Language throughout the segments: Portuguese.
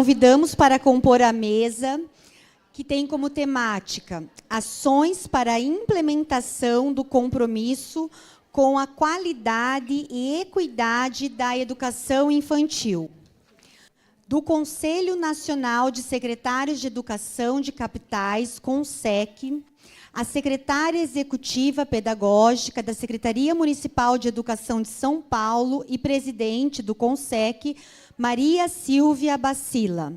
convidamos para compor a mesa, que tem como temática ações para a implementação do compromisso com a qualidade e equidade da educação infantil. Do Conselho Nacional de Secretários de Educação de Capitais, CONSEC, a secretária executiva pedagógica da Secretaria Municipal de Educação de São Paulo e presidente do CONSEC, Maria Silvia Bacila.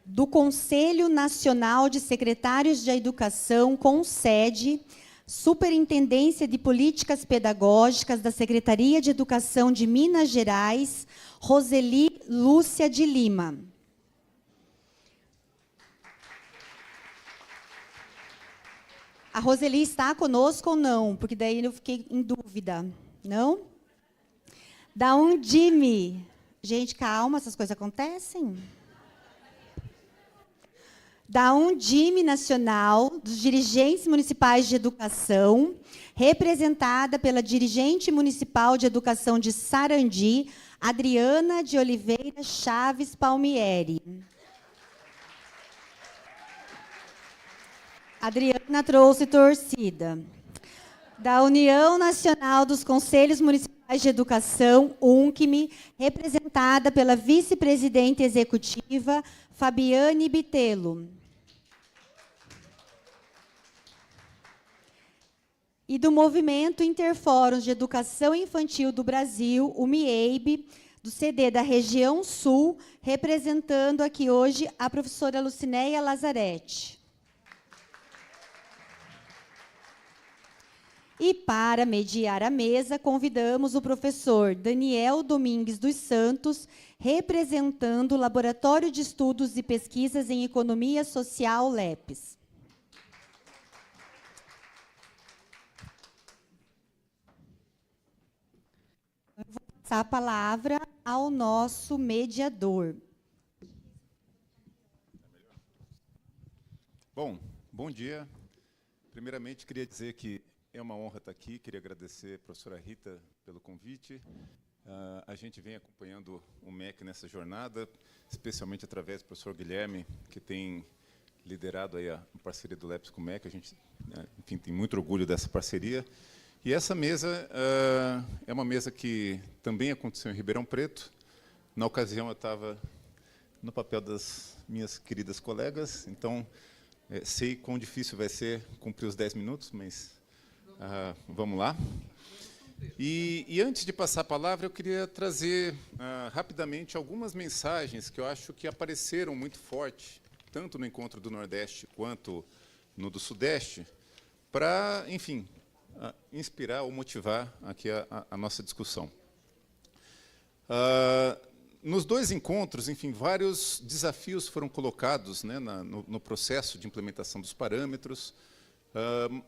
Do Conselho Nacional de Secretários de Educação, com sede, Superintendência de Políticas Pedagógicas da Secretaria de Educação de Minas Gerais, Roseli Lúcia de Lima. A Roseli está conosco ou não? Porque daí eu fiquei em dúvida. Não? Da Undime. Gente, calma, essas coisas acontecem. Da Undime Nacional, dos Dirigentes Municipais de Educação, representada pela dirigente municipal de Educação de Sarandi, Adriana de Oliveira Chaves Palmieri. Adriana trouxe torcida. Da União Nacional dos Conselhos Municipais de Educação, UNCME, representada pela vice-presidente executiva, Fabiane Bitelo. E do Movimento Interfóruns de Educação Infantil do Brasil, o MIEIB, do CD da Região Sul, representando aqui hoje a professora Lucinéia Lazarete. E para mediar a mesa, convidamos o professor Daniel Domingues dos Santos, representando o Laboratório de Estudos e Pesquisas em Economia Social, LEPES. Eu vou passar a palavra ao nosso mediador. Bom dia. Primeiramente, queria dizer que é uma honra estar aqui. Queria agradecer a professora Rita pelo convite. A gente vem acompanhando o MEC nessa jornada, especialmente através do professor Guilherme, que tem liderado aí a parceria do LEPES com o MEC. A gente, enfim, tem muito orgulho dessa parceria. E essa mesa é uma mesa que também aconteceu em Ribeirão Preto. Na ocasião, eu estava no papel das minhas queridas colegas, então sei quão difícil vai ser cumprir os 10 minutos, mas vamos lá. E antes de passar a palavra, eu queria trazer rapidamente algumas mensagens que eu acho que apareceram muito forte, tanto no Encontro do Nordeste quanto no do Sudeste, para, enfim, inspirar ou motivar aqui a nossa discussão. Nos dois encontros, enfim, vários desafios foram colocados, né, no processo de implementação dos parâmetros,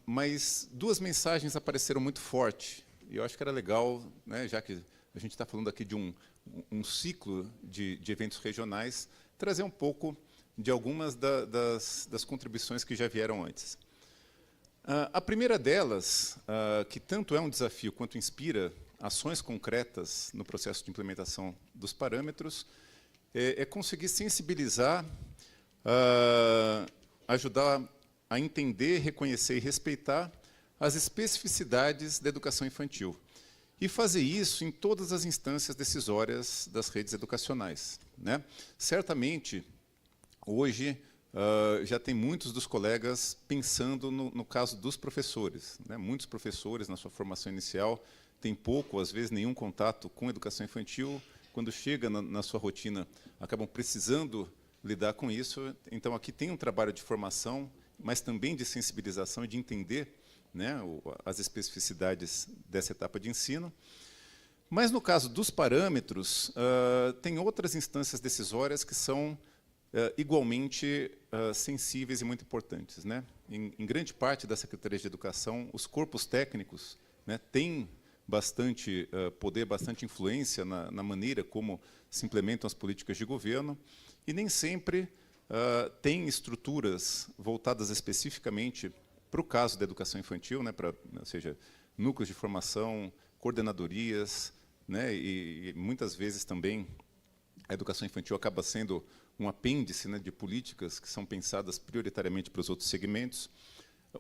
mas duas mensagens apareceram muito forte. E eu acho que era legal, né, já que a gente está falando aqui de um ciclo de eventos regionais, trazer um pouco de algumas das contribuições que já vieram antes. A primeira delas, que tanto é um desafio quanto inspira ações concretas no processo de implementação dos parâmetros, é conseguir sensibilizar, ajudar a entender, reconhecer e respeitar as especificidades da educação infantil. E fazer isso em todas as instâncias decisórias das redes educacionais, né? Certamente, hoje, já tem muitos dos colegas pensando no caso dos professores, né? Muitos professores, na sua formação inicial, têm pouco, às vezes nenhum contato com a educação infantil. Quando chega na sua rotina, acabam precisando lidar com isso. Então, aqui tem um trabalho de formação, mas também de sensibilização e de entender, né, as especificidades dessa etapa de ensino. Mas, no caso dos parâmetros, tem outras instâncias decisórias que são igualmente sensíveis e muito importantes, né? Em grande parte da Secretaria de Educação, os corpos técnicos, né, têm bastante poder, bastante influência na maneira como se implementam as políticas de governo, e nem sempre tem estruturas voltadas especificamente para o caso da educação infantil, né, ou seja, núcleos de formação, coordenadorias, né, e muitas vezes também a educação infantil acaba sendo um apêndice, né, de políticas que são pensadas prioritariamente para os outros segmentos.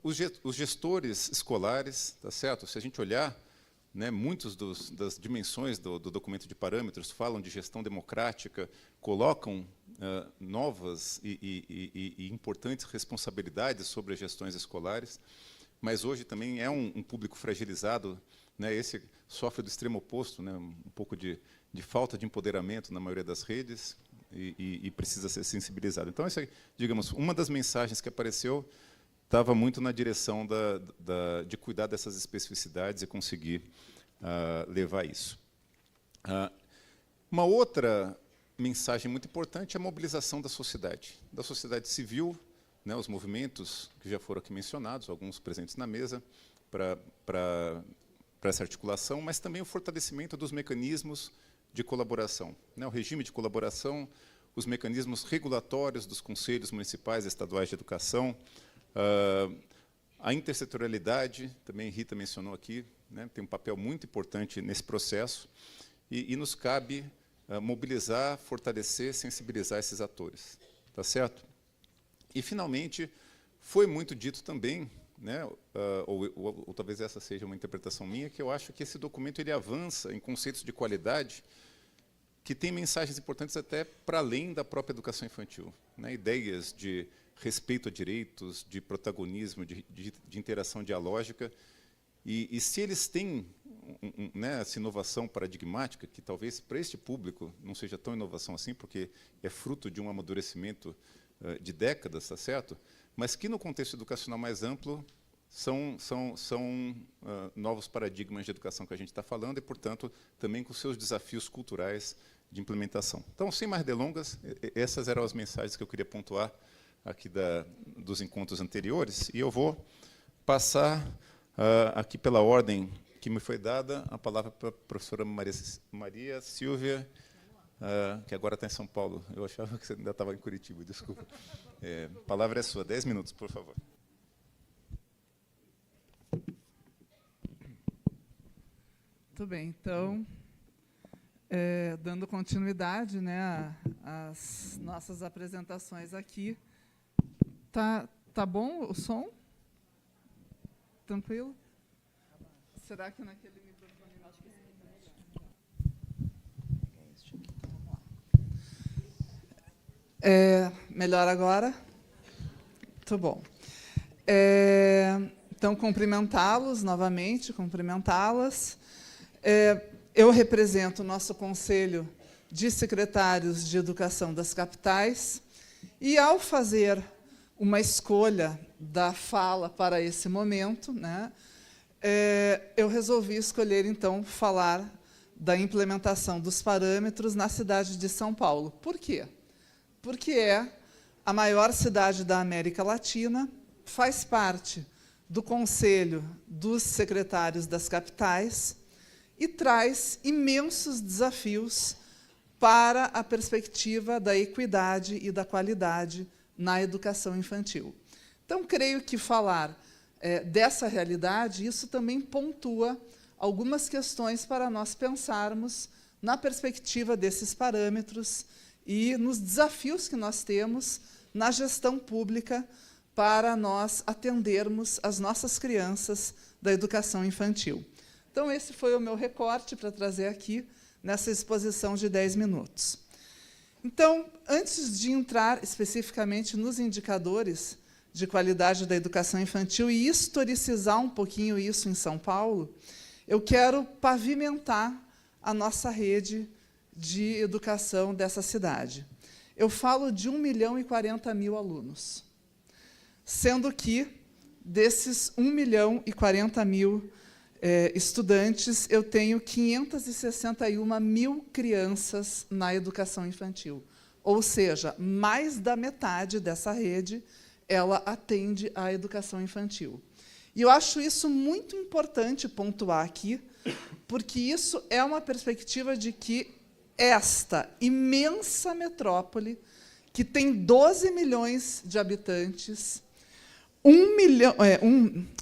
Os gestores escolares, tá certo? Se a gente olhar, né, muitas das dimensões do documento de parâmetros falam de gestão democrática, colocam novas e importantes responsabilidades sobre as gestões escolares, mas hoje também é um público fragilizado, né, esse sofre do extremo oposto, né, um pouco de falta de empoderamento na maioria das redes e precisa ser sensibilizado. Então, essa, digamos, uma das mensagens que apareceu estava muito na direção de cuidar dessas especificidades e conseguir levar isso. Uma outra mensagem muito importante é a mobilização da sociedade civil, né, os movimentos que já foram aqui mencionados, alguns presentes na mesa, para essa articulação, mas também o fortalecimento dos mecanismos de colaboração, né, o regime de colaboração, os mecanismos regulatórios dos conselhos municipais e estaduais de educação, a intersetorialidade, também Rita mencionou aqui, né, tem um papel muito importante nesse processo, e nos cabe mobilizar, fortalecer, sensibilizar esses atores. Tá certo? E, finalmente, foi muito dito também, né, ou talvez essa seja uma interpretação minha, que eu acho que esse documento ele avança em conceitos de qualidade que tem mensagens importantes até para além da própria educação infantil, né, ideias de respeito a direitos, de protagonismo, de interação dialógica. E se eles têm né, essa inovação paradigmática, que talvez para este público não seja tão inovação assim, porque é fruto de um amadurecimento de décadas, tá certo? Mas que, no contexto educacional mais amplo, são novos paradigmas de educação que a gente está falando e, portanto, também com seus desafios culturais de implementação. Então, sem mais delongas, essas eram as mensagens que eu queria pontuar aqui dos encontros anteriores, e eu vou passar aqui pela ordem que me foi dada a palavra para a professora Maria Silvia, que agora está em São Paulo. Eu achava que você ainda estava em Curitiba, desculpa. A palavra é sua, 10 minutos, por favor. Muito bem, então, dando continuidade, né, às nossas apresentações aqui. Tá bom o som? Tranquilo? Será que naquele microfone... Acho que sim. Melhor agora? Muito bom. Então, cumprimentá-los novamente, cumprimentá-las. Eu represento o nosso Conselho de Secretários de Educação das Capitais e, ao fazer uma escolha da fala para esse momento, né, eu resolvi escolher, então, falar da implementação dos parâmetros na cidade de São Paulo. Por quê? Porque é a maior cidade da América Latina, faz parte do Conselho dos Secretários das Capitais e traz imensos desafios para a perspectiva da equidade e da qualidade na educação infantil. Então, creio que falar dessa realidade, isso também pontua algumas questões para nós pensarmos na perspectiva desses parâmetros e nos desafios que nós temos na gestão pública para nós atendermos as nossas crianças da educação infantil. Então, esse foi o meu recorte para trazer aqui nessa exposição de 10 minutos. Então, antes de entrar especificamente nos indicadores de qualidade da educação infantil e historicizar um pouquinho isso em São Paulo, eu quero pavimentar a nossa rede de educação dessa cidade. Eu falo de 1.040.000 alunos, sendo que, desses 1.040.000 estudantes, eu tenho 561.000 crianças na educação infantil. Ou seja, mais da metade dessa rede ela atende à educação infantil. E eu acho isso muito importante pontuar aqui, porque isso é uma perspectiva de que esta imensa metrópole, que tem 12 milhões de habitantes, 1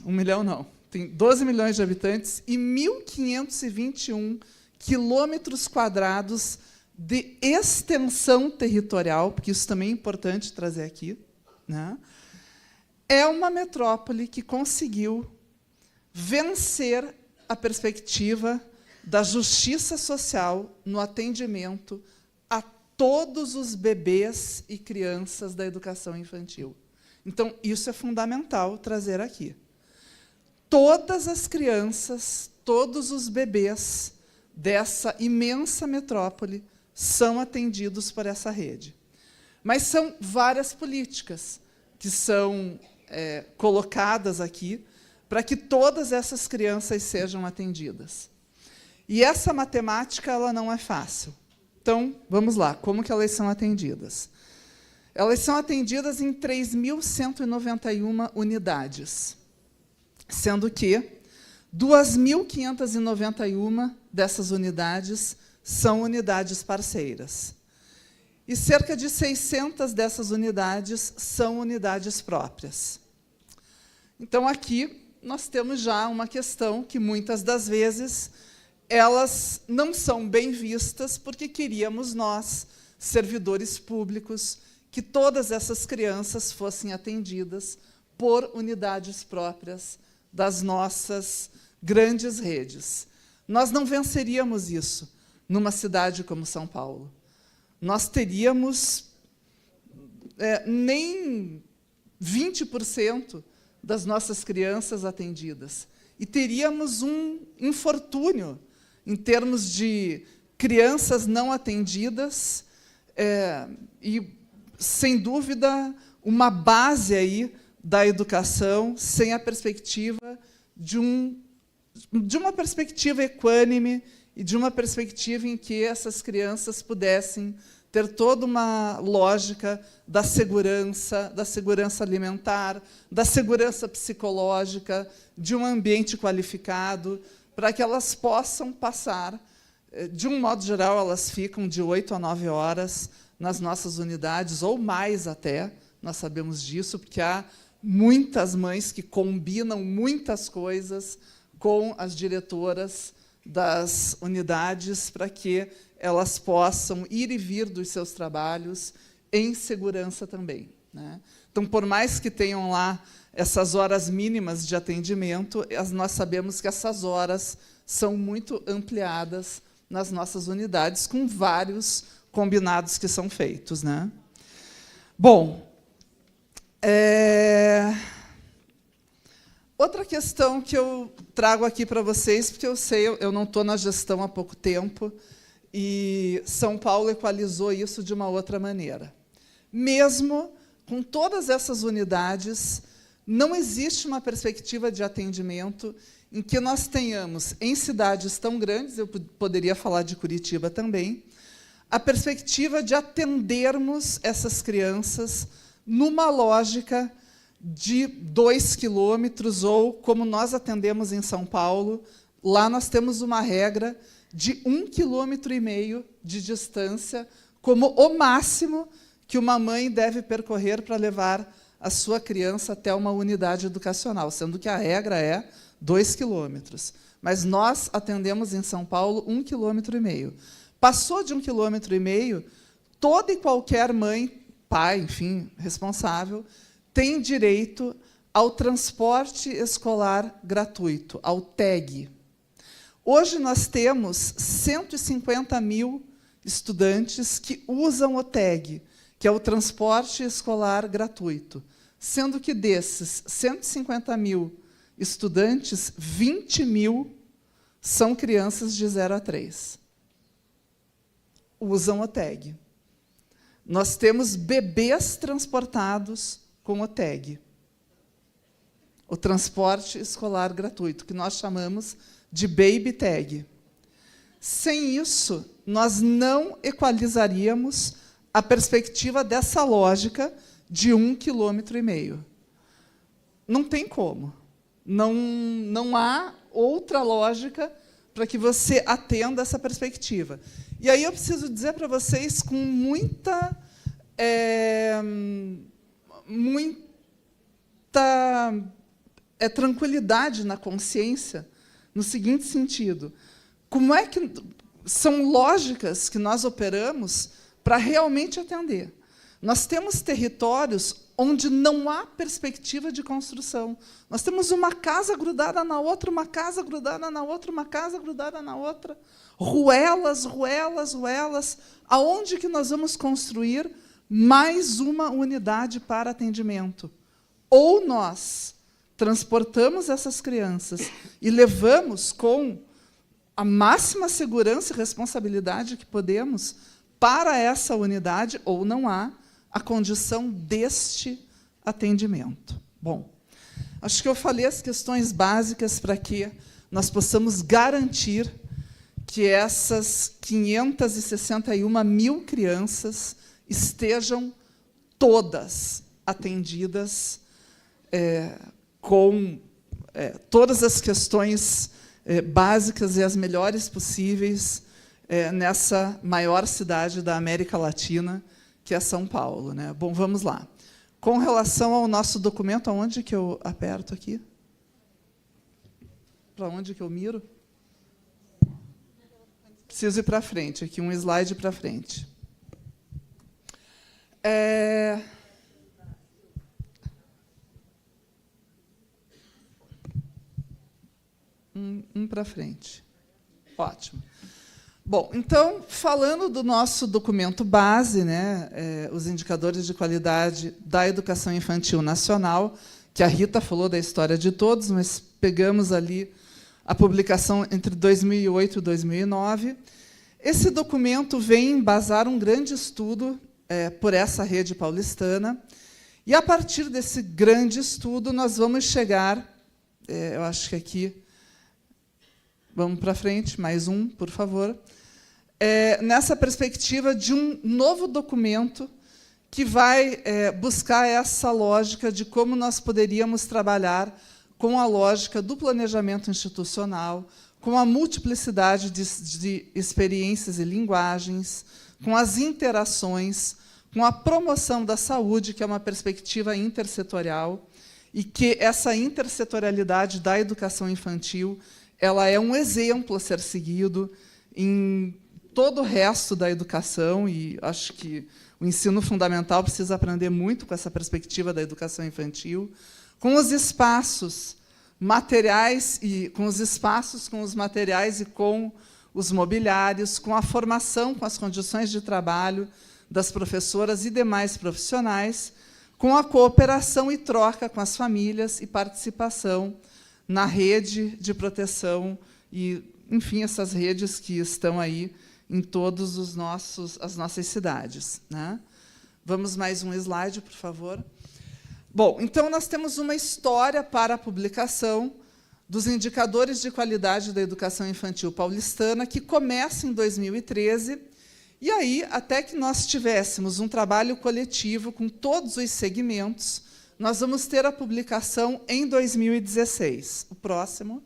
milhão não, tem 12 milhões de habitantes e 1.521 quilômetros quadrados de extensão territorial, porque isso também é importante trazer aqui, né? É uma metrópole que conseguiu vencer a perspectiva da justiça social no atendimento a todos os bebês e crianças da educação infantil. Então, isso é fundamental trazer aqui. Todas as crianças, todos os bebês dessa imensa metrópole são atendidos por essa rede. Mas são várias políticas que são colocadas aqui para que todas essas crianças sejam atendidas. E essa matemática ela não é fácil. Então, vamos lá, como que elas são atendidas? Elas são atendidas em 3.191 unidades, sendo que 2.591 dessas unidades são unidades parceiras. E cerca de 600 dessas unidades são unidades próprias. Então, aqui, nós temos já uma questão que, muitas das vezes, elas não são bem vistas, porque queríamos nós, servidores públicos, que todas essas crianças fossem atendidas por unidades próprias das nossas grandes redes. Nós não venceríamos isso numa cidade como São Paulo. Nós teríamos nem 20% das nossas crianças atendidas. E teríamos um infortúnio em termos de crianças não atendidas e, sem dúvida, uma base aí da educação sem a perspectiva de uma perspectiva equânime e de uma perspectiva em que essas crianças pudessem ter toda uma lógica da segurança alimentar, da segurança psicológica, de um ambiente qualificado, para que elas possam passar, de um modo geral, elas ficam de 8 a 9 horas nas nossas unidades, ou mais até, nós sabemos disso, porque há muitas mães que combinam muitas coisas com as diretoras das unidades para que elas possam ir e vir dos seus trabalhos em segurança também, né? Então, por mais que tenham lá essas horas mínimas de atendimento, nós sabemos que essas horas são muito ampliadas nas nossas unidades, com vários combinados que são feitos, né? Bom, outra questão que eu trago aqui para vocês, porque eu sei, eu não estou na gestão há pouco tempo, e São Paulo equalizou isso de uma outra maneira. Mesmo com todas essas unidades, não existe uma perspectiva de atendimento em que nós tenhamos, em cidades tão grandes, eu poderia falar de Curitiba também, a perspectiva de atendermos essas crianças numa lógica de 2 quilômetros, ou, como nós atendemos em São Paulo, lá nós temos uma regra de 1,5 quilômetro de distância, como o máximo que uma mãe deve percorrer para levar a sua criança até uma unidade educacional, sendo que a regra é 2 quilômetros. Mas nós atendemos em São Paulo 1,5 quilômetro. Passou de 1,5 quilômetro, toda e qualquer mãe, pai, enfim, responsável, tem direito ao transporte escolar gratuito, ao TEG. Hoje nós temos 150 mil estudantes que usam o TEG, que é o transporte escolar gratuito, sendo que desses 150 mil estudantes, 20 mil são crianças de 0 a 3. Usam o TEG. Nós temos bebês transportados com o TEG, o transporte escolar gratuito, que nós chamamos de Baby Tag. Sem isso, nós não equalizaríamos a perspectiva dessa lógica de 1,5 quilômetro. Não tem como. Não há outra lógica para que você atenda essa perspectiva. E aí eu preciso dizer para vocês com muita tranquilidade na consciência, no seguinte sentido: como é que são lógicas que nós operamos para realmente atender? Nós temos territórios onde não há perspectiva de construção. Nós temos uma casa grudada na outra, uma casa grudada na outra, uma casa grudada na outra, ruelas, ruelas, ruelas. Aonde que nós vamos construir mais uma unidade para atendimento? Ou nós transportamos essas crianças e levamos com a máxima segurança e responsabilidade que podemos para essa unidade, ou não há a condição deste atendimento. Bom, acho que eu falei as questões básicas para que nós possamos garantir que essas 561 mil crianças estejam todas atendidas com todas as questões básicas e as melhores possíveis nessa maior cidade da América Latina, que é São Paulo, né? Bom, vamos lá. Com relação ao nosso documento, aonde que eu aperto aqui? Para onde que eu miro? Preciso ir para frente, aqui um slide para frente. Um para frente. Ótimo. Bom, então, falando do nosso documento base, né, os indicadores de qualidade da educação infantil nacional, que a Rita falou da história de todos, mas pegamos ali a publicação entre 2008 e 2009. Esse documento vem embasar um grande estudo por essa rede paulistana, e, a partir desse grande estudo, nós vamos chegar, eu acho que aqui, vamos para frente, mais um, por favor, nessa perspectiva de um novo documento que vai buscar essa lógica de como nós poderíamos trabalhar com a lógica do planejamento institucional, com a multiplicidade de experiências e linguagens, com as interações, com a promoção da saúde, que é uma perspectiva intersetorial, e que essa intersetorialidade da educação infantil ela é um exemplo a ser seguido em todo o resto da educação, e acho que o ensino fundamental precisa aprender muito com essa perspectiva da educação infantil, com os espaços materiais e com os materiais e com os mobiliários, com a formação, com as condições de trabalho das professoras e demais profissionais, com a cooperação e troca com as famílias e participação na rede de proteção e, enfim, essas redes que estão aí em todas as nossas cidades, né? Vamos mais um slide, por favor. Bom, então, nós temos uma história para a publicação dos indicadores de qualidade da educação infantil paulistana, que começa em 2013, e aí, até que nós tivéssemos um trabalho coletivo com todos os segmentos, nós vamos ter a publicação em 2016. O próximo,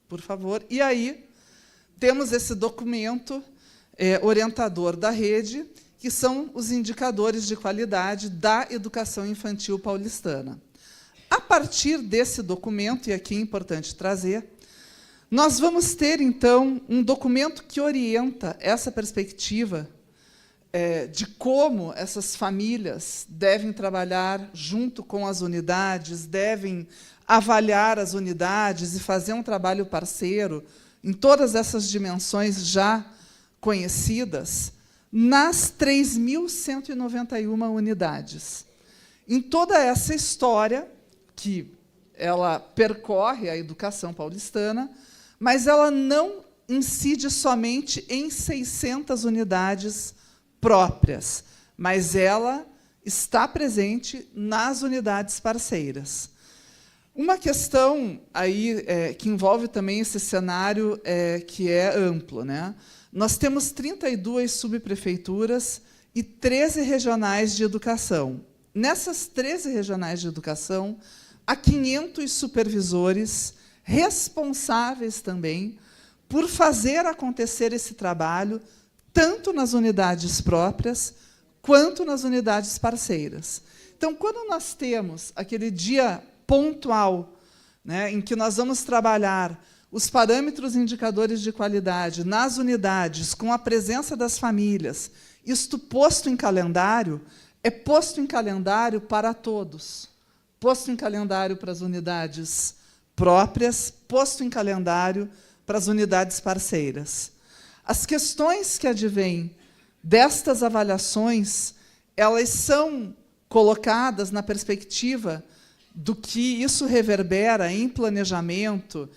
por favor. E aí, temos esse documento orientador da rede, que são os indicadores de qualidade da educação infantil paulistana. A partir desse documento, e aqui é importante trazer, nós vamos ter, então, um documento que orienta essa perspectiva de como essas famílias devem trabalhar junto com as unidades, devem avaliar as unidades e fazer um trabalho parceiro em todas essas dimensões já conhecidas, nas 3.191 unidades. Em toda essa história, que ela percorre a educação paulistana, mas ela não incide somente em 600 unidades próprias, mas ela está presente nas unidades parceiras. Uma questão aí que envolve também esse cenário que é amplo, né? Nós temos 32 subprefeituras e 13 regionais de educação. Nessas 13 regionais de educação, há 500 supervisores responsáveis também por fazer acontecer esse trabalho, tanto nas unidades próprias quanto nas unidades parceiras. Então, quando nós temos aquele dia pontual, né, em que nós vamos trabalhar os parâmetros indicadores de qualidade nas unidades, com a presença das famílias, isto posto em calendário, é posto em calendário para todos. Posto em calendário para as unidades próprias, posto em calendário para as unidades parceiras. As questões que advêm destas avaliações, elas são colocadas na perspectiva do que isso reverbera em planejamento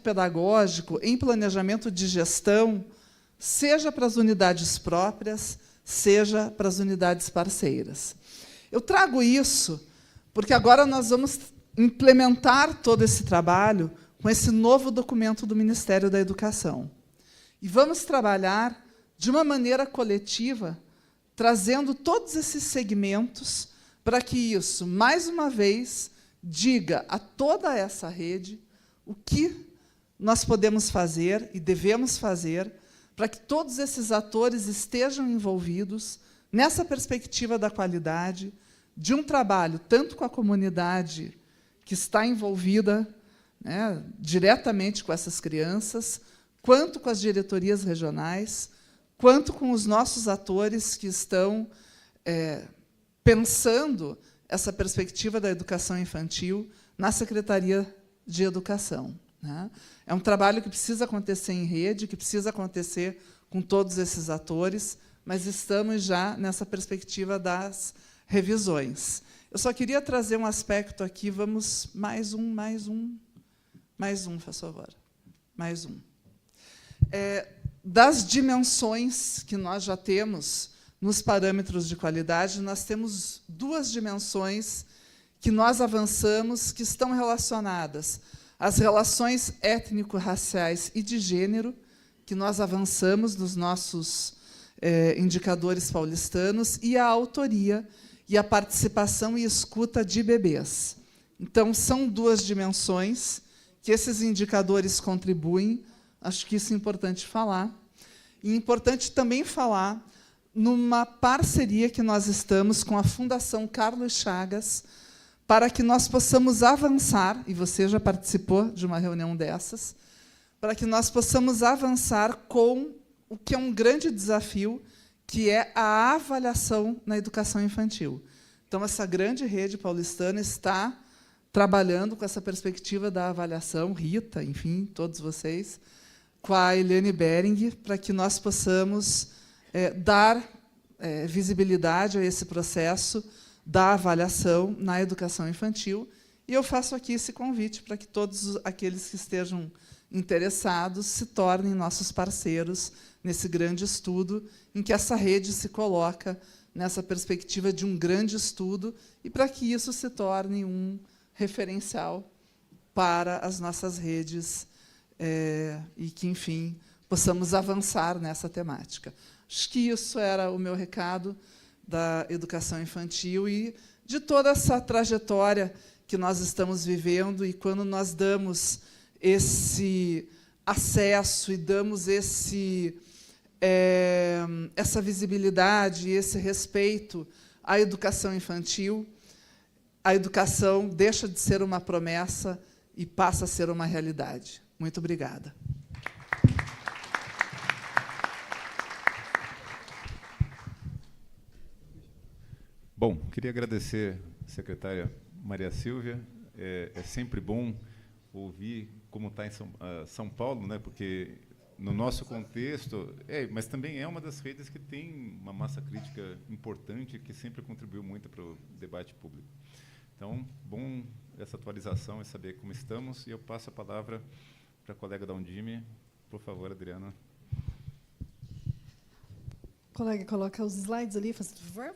pedagógico, em planejamento de gestão, seja para as unidades próprias, seja para as unidades parceiras. Eu trago isso porque agora nós vamos implementar todo esse trabalho com esse novo documento do Ministério da Educação. E vamos trabalhar de uma maneira coletiva, trazendo todos esses segmentos para que isso, mais uma vez, diga a toda essa rede o que nós podemos fazer e devemos fazer para que todos esses atores estejam envolvidos nessa perspectiva da qualidade, de um trabalho tanto com a comunidade que está envolvida, né, diretamente com essas crianças, quanto com as diretorias regionais, quanto com os nossos atores que estão pensando essa perspectiva da educação infantil na Secretaria de Educação, né? É um trabalho que precisa acontecer em rede, que precisa acontecer com todos esses atores, mas estamos já nessa perspectiva das revisões. Eu só queria trazer um aspecto aqui, vamos, mais um, faz favor. Mais um. Das dimensões que nós já temos nos parâmetros de qualidade, nós temos duas dimensões que nós avançamos, que estão relacionadas às relações étnico-raciais e de gênero, que nós avançamos nos nossos indicadores paulistanos, e a autoria e a participação e escuta de bebês. Então, são duas dimensões que esses indicadores contribuem. Acho que isso é importante falar. E é importante também falar numa parceria que nós estamos com a Fundação Carlos Chagas, para que nós possamos avançar, e você já participou de uma reunião dessas, para que nós possamos avançar com o que é um grande desafio, que é a avaliação na educação infantil. Então, essa grande rede paulistana está trabalhando com essa perspectiva da avaliação, Rita, enfim, todos vocês, com a Eliane Bering, para que nós possamos dar visibilidade a esse processo da avaliação na educação infantil. E eu faço aqui esse convite para que todos aqueles que estejam interessados se tornem nossos parceiros nesse grande estudo, em que essa rede se coloca nessa perspectiva de um grande estudo, e para que isso se torne um referencial para as nossas redes, e que, enfim, possamos avançar nessa temática. Acho que isso era o meu recado da educação infantil e de toda essa trajetória que nós estamos vivendo, e quando nós damos esse acesso e damos essa visibilidade, esse respeito à educação infantil, a educação deixa de ser uma promessa e passa a ser uma realidade. Muito obrigada. Bom, queria agradecer a secretária Maria Silvia. É sempre bom ouvir como está em São Paulo, né? Porque no nosso contexto, mas também é uma das redes que tem uma massa crítica importante, que sempre contribuiu muito para o debate público. Então, bom essa atualização e saber como estamos. E eu passo a palavra para a colega da Undime. Por favor, Adriana. Colega, coloca os slides ali, por favor.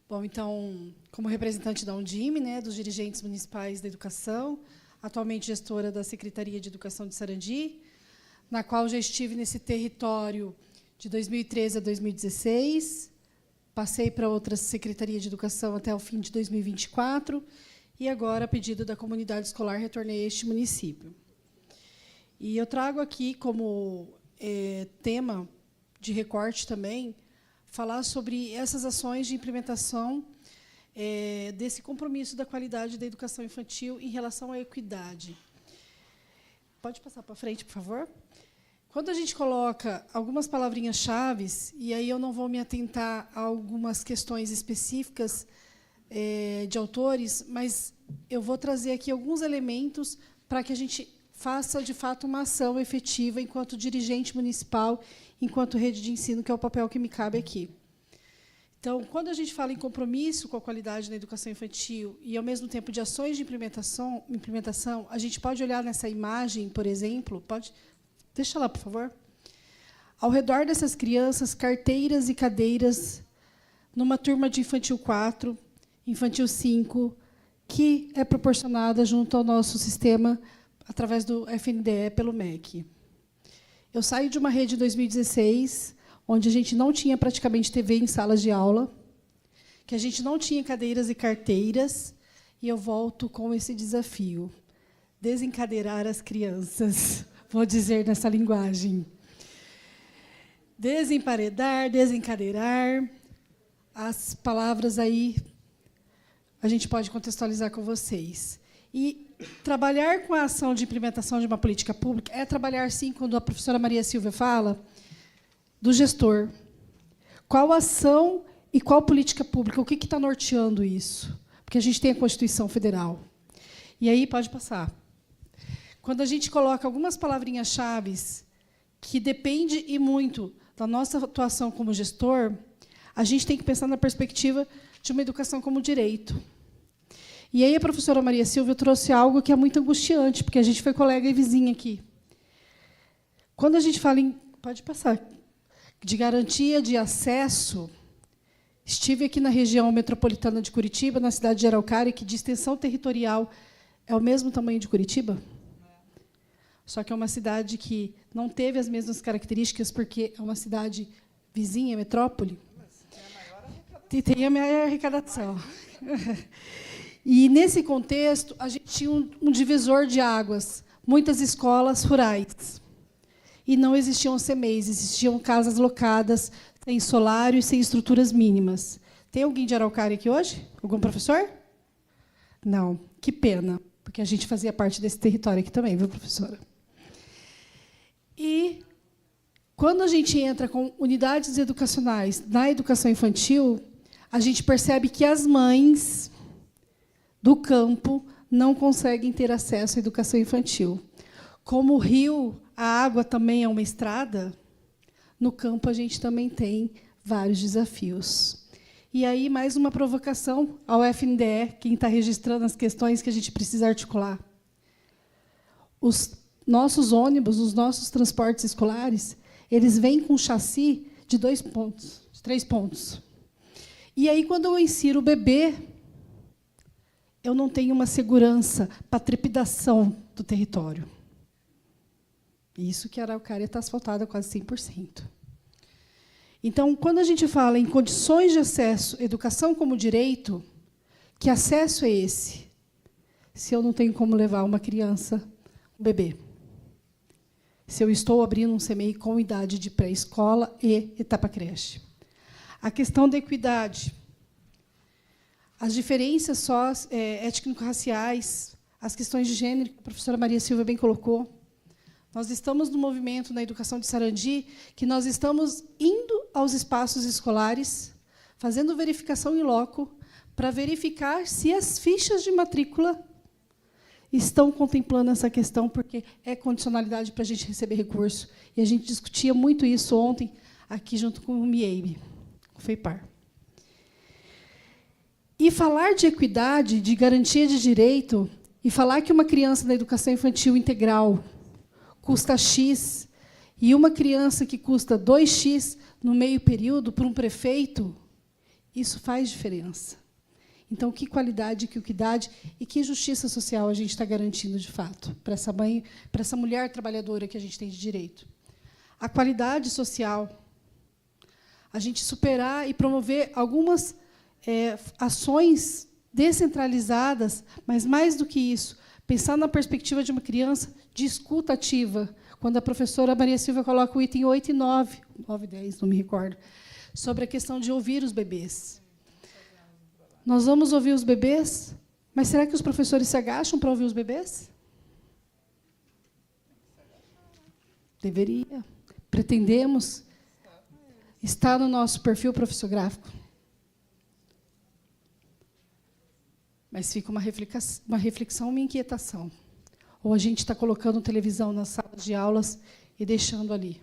Bom, então, como representante da Undime, né, dos dirigentes municipais da educação, atualmente gestora da Secretaria de Educação de Sarandi, na qual já estive nesse território de 2013 a 2016, passei para outra Secretaria de Educação até o fim de 2024, e agora, a pedido da comunidade escolar, retornei a este município. E eu trago aqui como tema de recorte também falar sobre essas ações de implementação desse compromisso da qualidade da educação infantil em relação à equidade. Pode passar para frente, por favor? Quando a gente coloca algumas palavrinhas-chave, e aí eu não vou me atentar a algumas questões específicas de autores, mas eu vou trazer aqui alguns elementos para que a gente faça, de fato, uma ação efetiva enquanto dirigente municipal, enquanto rede de ensino, que é o papel que me cabe aqui. Então, quando a gente fala em compromisso com a qualidade na educação infantil e, ao mesmo tempo, de ações de implementação, a gente pode olhar nessa imagem, por exemplo, deixa lá, por favor. Ao redor dessas crianças, carteiras e cadeiras, numa turma de infantil 4, infantil 5, que é proporcionada junto ao nosso sistema através do FNDE pelo MEC. Eu saio de uma rede em 2016, onde a gente não tinha praticamente TV em salas de aula, que a gente não tinha cadeiras e carteiras, e eu volto com esse desafio: desencadeirar as crianças, vou dizer nessa linguagem. Desemparedar, desencadeirar, as palavras aí a gente pode contextualizar com vocês. E trabalhar com a ação de implementação de uma política pública é trabalhar, sim, quando a professora Maria Silvia fala, do gestor. Qual ação e qual política pública? O que está norteando isso? Porque a gente tem a Constituição Federal. E aí, pode passar. Quando a gente coloca algumas palavrinhas-chave que depende e muito da nossa atuação como gestor, a gente tem que pensar na perspectiva de uma educação como direito. E aí a professora Maria Silvia trouxe algo que é muito angustiante, porque a gente foi colega e vizinha aqui. Quando a gente fala em... Pode passar. De garantia de acesso, estive aqui na região metropolitana de Curitiba, na cidade de Araucária, que de extensão territorial é o mesmo tamanho de Curitiba. Só que é uma cidade que não teve as mesmas características, porque é uma cidade vizinha, metrópole. E tem a maior arrecadação. E, nesse contexto, a gente tinha um divisor de águas, muitas escolas rurais. E não existiam CMEIs, existiam casas locadas, sem solário e sem estruturas mínimas. Tem alguém de Araucária aqui hoje? Algum professor? Não. Que pena, porque a gente fazia parte desse território aqui também, viu, professora? E, quando a gente entra com unidades educacionais na educação infantil, a gente percebe que as mães do campo não conseguem ter acesso à educação infantil. Como o rio, a água também é uma estrada, no campo a gente também tem vários desafios. E aí, mais uma provocação ao FNDE, quem está registrando as questões que a gente precisa articular. Os nossos ônibus, os nossos transportes escolares, eles vêm com chassi de 2 pontos, de 3 pontos. E aí, quando eu insiro o bebê, eu não tenho uma segurança para a trepidação do território. Isso que a Araucária está asfaltada quase 100%. Então, quando a gente fala em condições de acesso, educação como direito, que acesso é esse, se eu não tenho como levar uma criança, um bebê? Se eu estou abrindo um CMEI com idade de pré-escola e etapa creche. A questão da equidade, as diferenças étnico-raciais, as questões de gênero, que a professora Maria Silvia bem colocou. Nós estamos no movimento na educação de Sarandi, que nós estamos indo aos espaços escolares, fazendo verificação in loco, para verificar se as fichas de matrícula estão contemplando essa questão, porque é condicionalidade para a gente receber recurso. E a gente discutia muito isso ontem, aqui junto com o MIEIB, o FEIPAR. E falar de equidade, de garantia de direito, e falar que uma criança na educação infantil integral custa X, e uma criança que custa 2X no meio período para um prefeito, isso faz diferença. Então, que qualidade, que equidade e que justiça social a gente está garantindo, de fato, para essa mãe, para essa mulher trabalhadora que a gente tem de direito? A qualidade social, a gente superar e promover algumas ações descentralizadas, mas, mais do que isso, pensar na perspectiva de uma criança de escuta ativa, quando a professora Maria Silvia coloca o item 8 e 9, 9 e 10, não me recordo, sobre a questão de ouvir os bebês. Nós vamos ouvir os bebês, mas será que os professores se agacham para ouvir os bebês? Deveria. Pretendemos. Está no nosso perfil profissográfico. Mas fica uma reflexão, uma inquietação. Ou a gente está colocando televisão nas salas de aulas e deixando ali.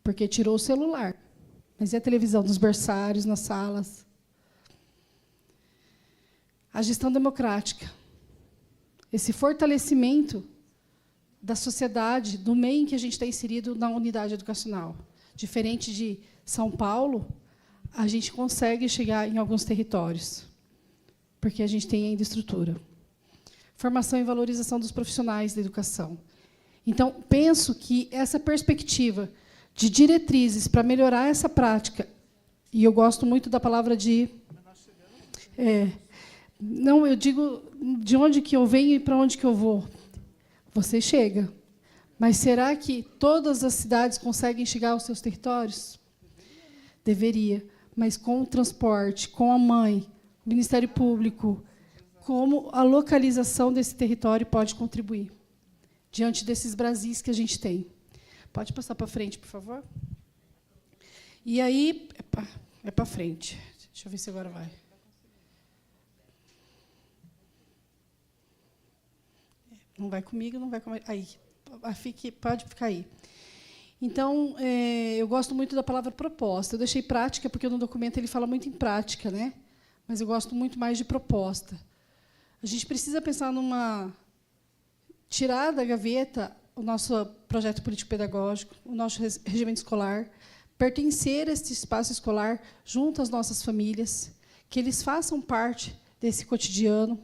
Porque tirou o celular. Mas e a televisão nos berçários, nas salas? A gestão democrática. Esse fortalecimento da sociedade, do meio em que a gente está inserido na unidade educacional. Diferente de São Paulo, a gente consegue chegar em alguns territórios, porque a gente tem ainda estrutura. Formação e valorização dos profissionais da educação. Então, penso que essa perspectiva de diretrizes para melhorar essa prática, e eu gosto muito da palavra de... não, eu digo de onde que eu venho e para onde que eu vou. Você chega. Mas será que todas as cidades conseguem chegar aos seus territórios? Deveria. Mas com o transporte, com a mãe, o Ministério Público, como a localização desse território pode contribuir diante desses Brasis que a gente tem. Pode passar para frente, por favor? E aí, é para frente. Deixa eu ver se agora vai. Não vai comigo, não vai comigo. Aí, pode ficar aí. Então, eu gosto muito da palavra proposta. Eu deixei prática, porque no documento ele fala muito em prática, né? Mas eu gosto muito mais de proposta. A gente precisa pensar numa... tirar da gaveta o nosso projeto político-pedagógico, o nosso regimento escolar, pertencer a esse espaço escolar junto às nossas famílias, que eles façam parte desse cotidiano,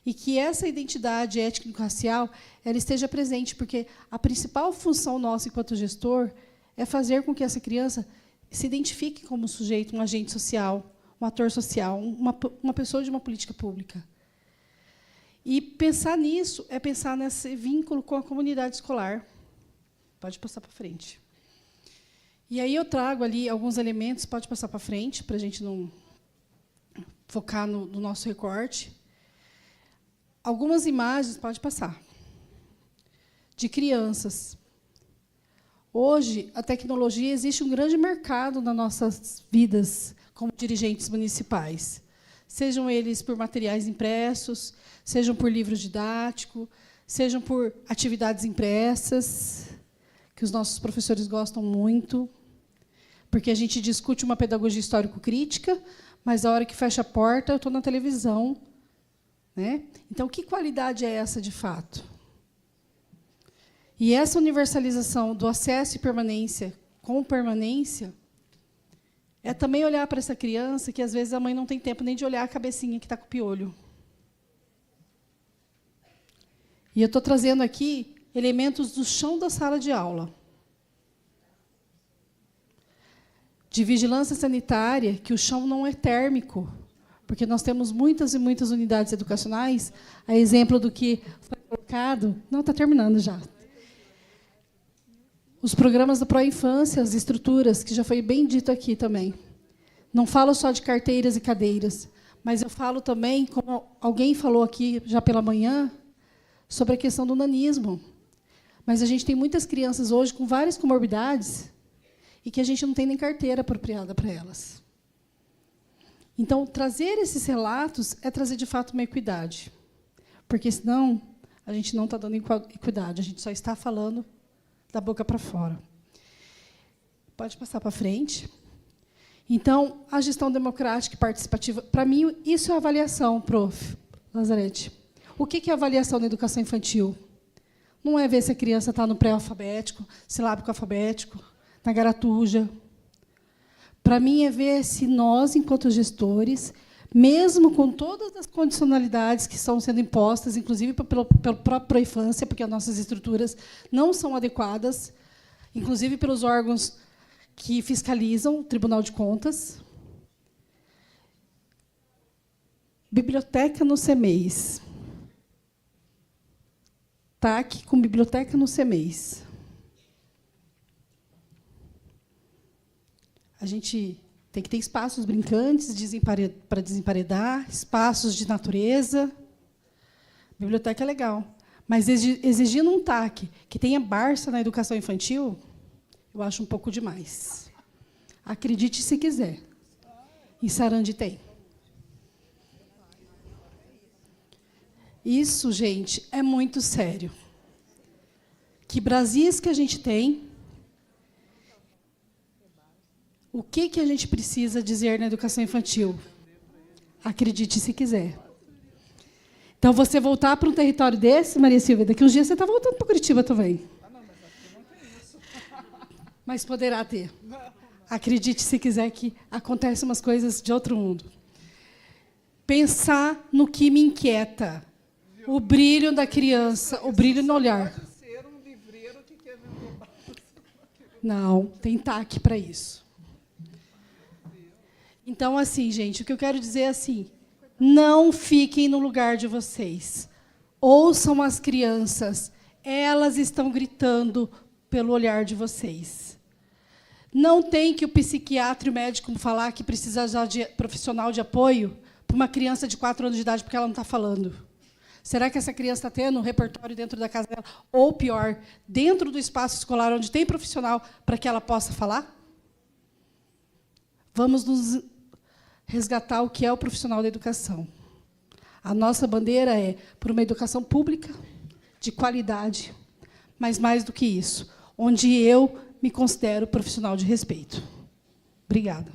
e que essa identidade étnico-racial ela esteja presente, porque a principal função nossa, enquanto gestor, é fazer com que essa criança se identifique como um sujeito, um agente social, um ator social, uma pessoa de uma política pública. E pensar nisso é pensar nesse vínculo com a comunidade escolar. Pode passar para frente. E aí eu trago ali alguns elementos, pode passar para frente, para a gente não focar no nosso recorte. Algumas imagens, pode passar, de crianças. Hoje, a tecnologia, existe um grande mercado nas nossas vidas como dirigentes municipais. Sejam eles por materiais impressos, sejam por livros didáticos, sejam por atividades impressas, que os nossos professores gostam muito, porque a gente discute uma pedagogia histórico-crítica, mas, a hora que fecha a porta, eu estou na televisão. Né? Então, que qualidade é essa, de fato? E essa universalização do acesso e permanência com permanência é também olhar para essa criança que, às vezes, a mãe não tem tempo nem de olhar a cabecinha que está com o piolho. E eu estou trazendo aqui elementos do chão da sala de aula. De vigilância sanitária, que o chão não é térmico, porque nós temos muitas e muitas unidades educacionais, a exemplo do que foi colocado... Não, está terminando já. Os programas da Pró-Infância, as estruturas, que já foi bem dito aqui também. Não falo só de carteiras e cadeiras, mas eu falo também, como alguém falou aqui já pela manhã, sobre a questão do nanismo. Mas a gente tem muitas crianças hoje com várias comorbidades e que a gente não tem nem carteira apropriada para elas. Então, trazer esses relatos é trazer, de fato, uma equidade. Porque, senão, a gente não está dando equidade, a gente só está falando da boca para fora. Pode passar para frente. Então, a gestão democrática e participativa, para mim, isso é avaliação, prof. Lazarete. O que é avaliação na educação infantil? Não é ver se a criança está no pré-alfabético, silábico alfabético, na garatuja. Para mim, é ver se nós, enquanto gestores, mesmo com todas as condicionalidades que estão sendo impostas, inclusive pelo próprio Pró-Infância, porque as nossas estruturas não são adequadas, inclusive pelos órgãos que fiscalizam, o Tribunal de Contas. Biblioteca no CEMEIS. TAC com biblioteca no CEMEIS. A gente Tem que ter espaços brincantes para desemparedar, espaços de natureza. Biblioteca é legal. Mas exigindo um TAC que tenha Barça na educação infantil, eu acho um pouco demais. Acredite se quiser. Em Sarandi tem. Isso, gente, é muito sério. Que Brasis que a gente tem, o que a gente precisa dizer na educação infantil? Acredite se quiser. Então, você voltar para um território desse, Maria Silvia, daqui uns dias você está voltando para Curitiba também. Mas poderá ter. Acredite se quiser que acontecem umas coisas de outro mundo. Pensar no que me inquieta. O brilho da criança, o brilho no olhar. Não, tem TAC para isso. Então, assim, gente, o que eu quero dizer é assim, não fiquem no lugar de vocês. Ouçam as crianças, elas estão gritando pelo olhar de vocês. Não tem que o psiquiatra e o médico falar que precisa já de profissional de apoio para uma criança de 4 anos de idade porque ela não está falando. Será que essa criança está tendo um repertório dentro da casa dela? Ou, pior, dentro do espaço escolar onde tem profissional para que ela possa falar? Vamos nos resgatar o que é o profissional da educação. A nossa bandeira é por uma educação pública, de qualidade, mas mais do que isso, onde eu me considero profissional de respeito. Obrigada.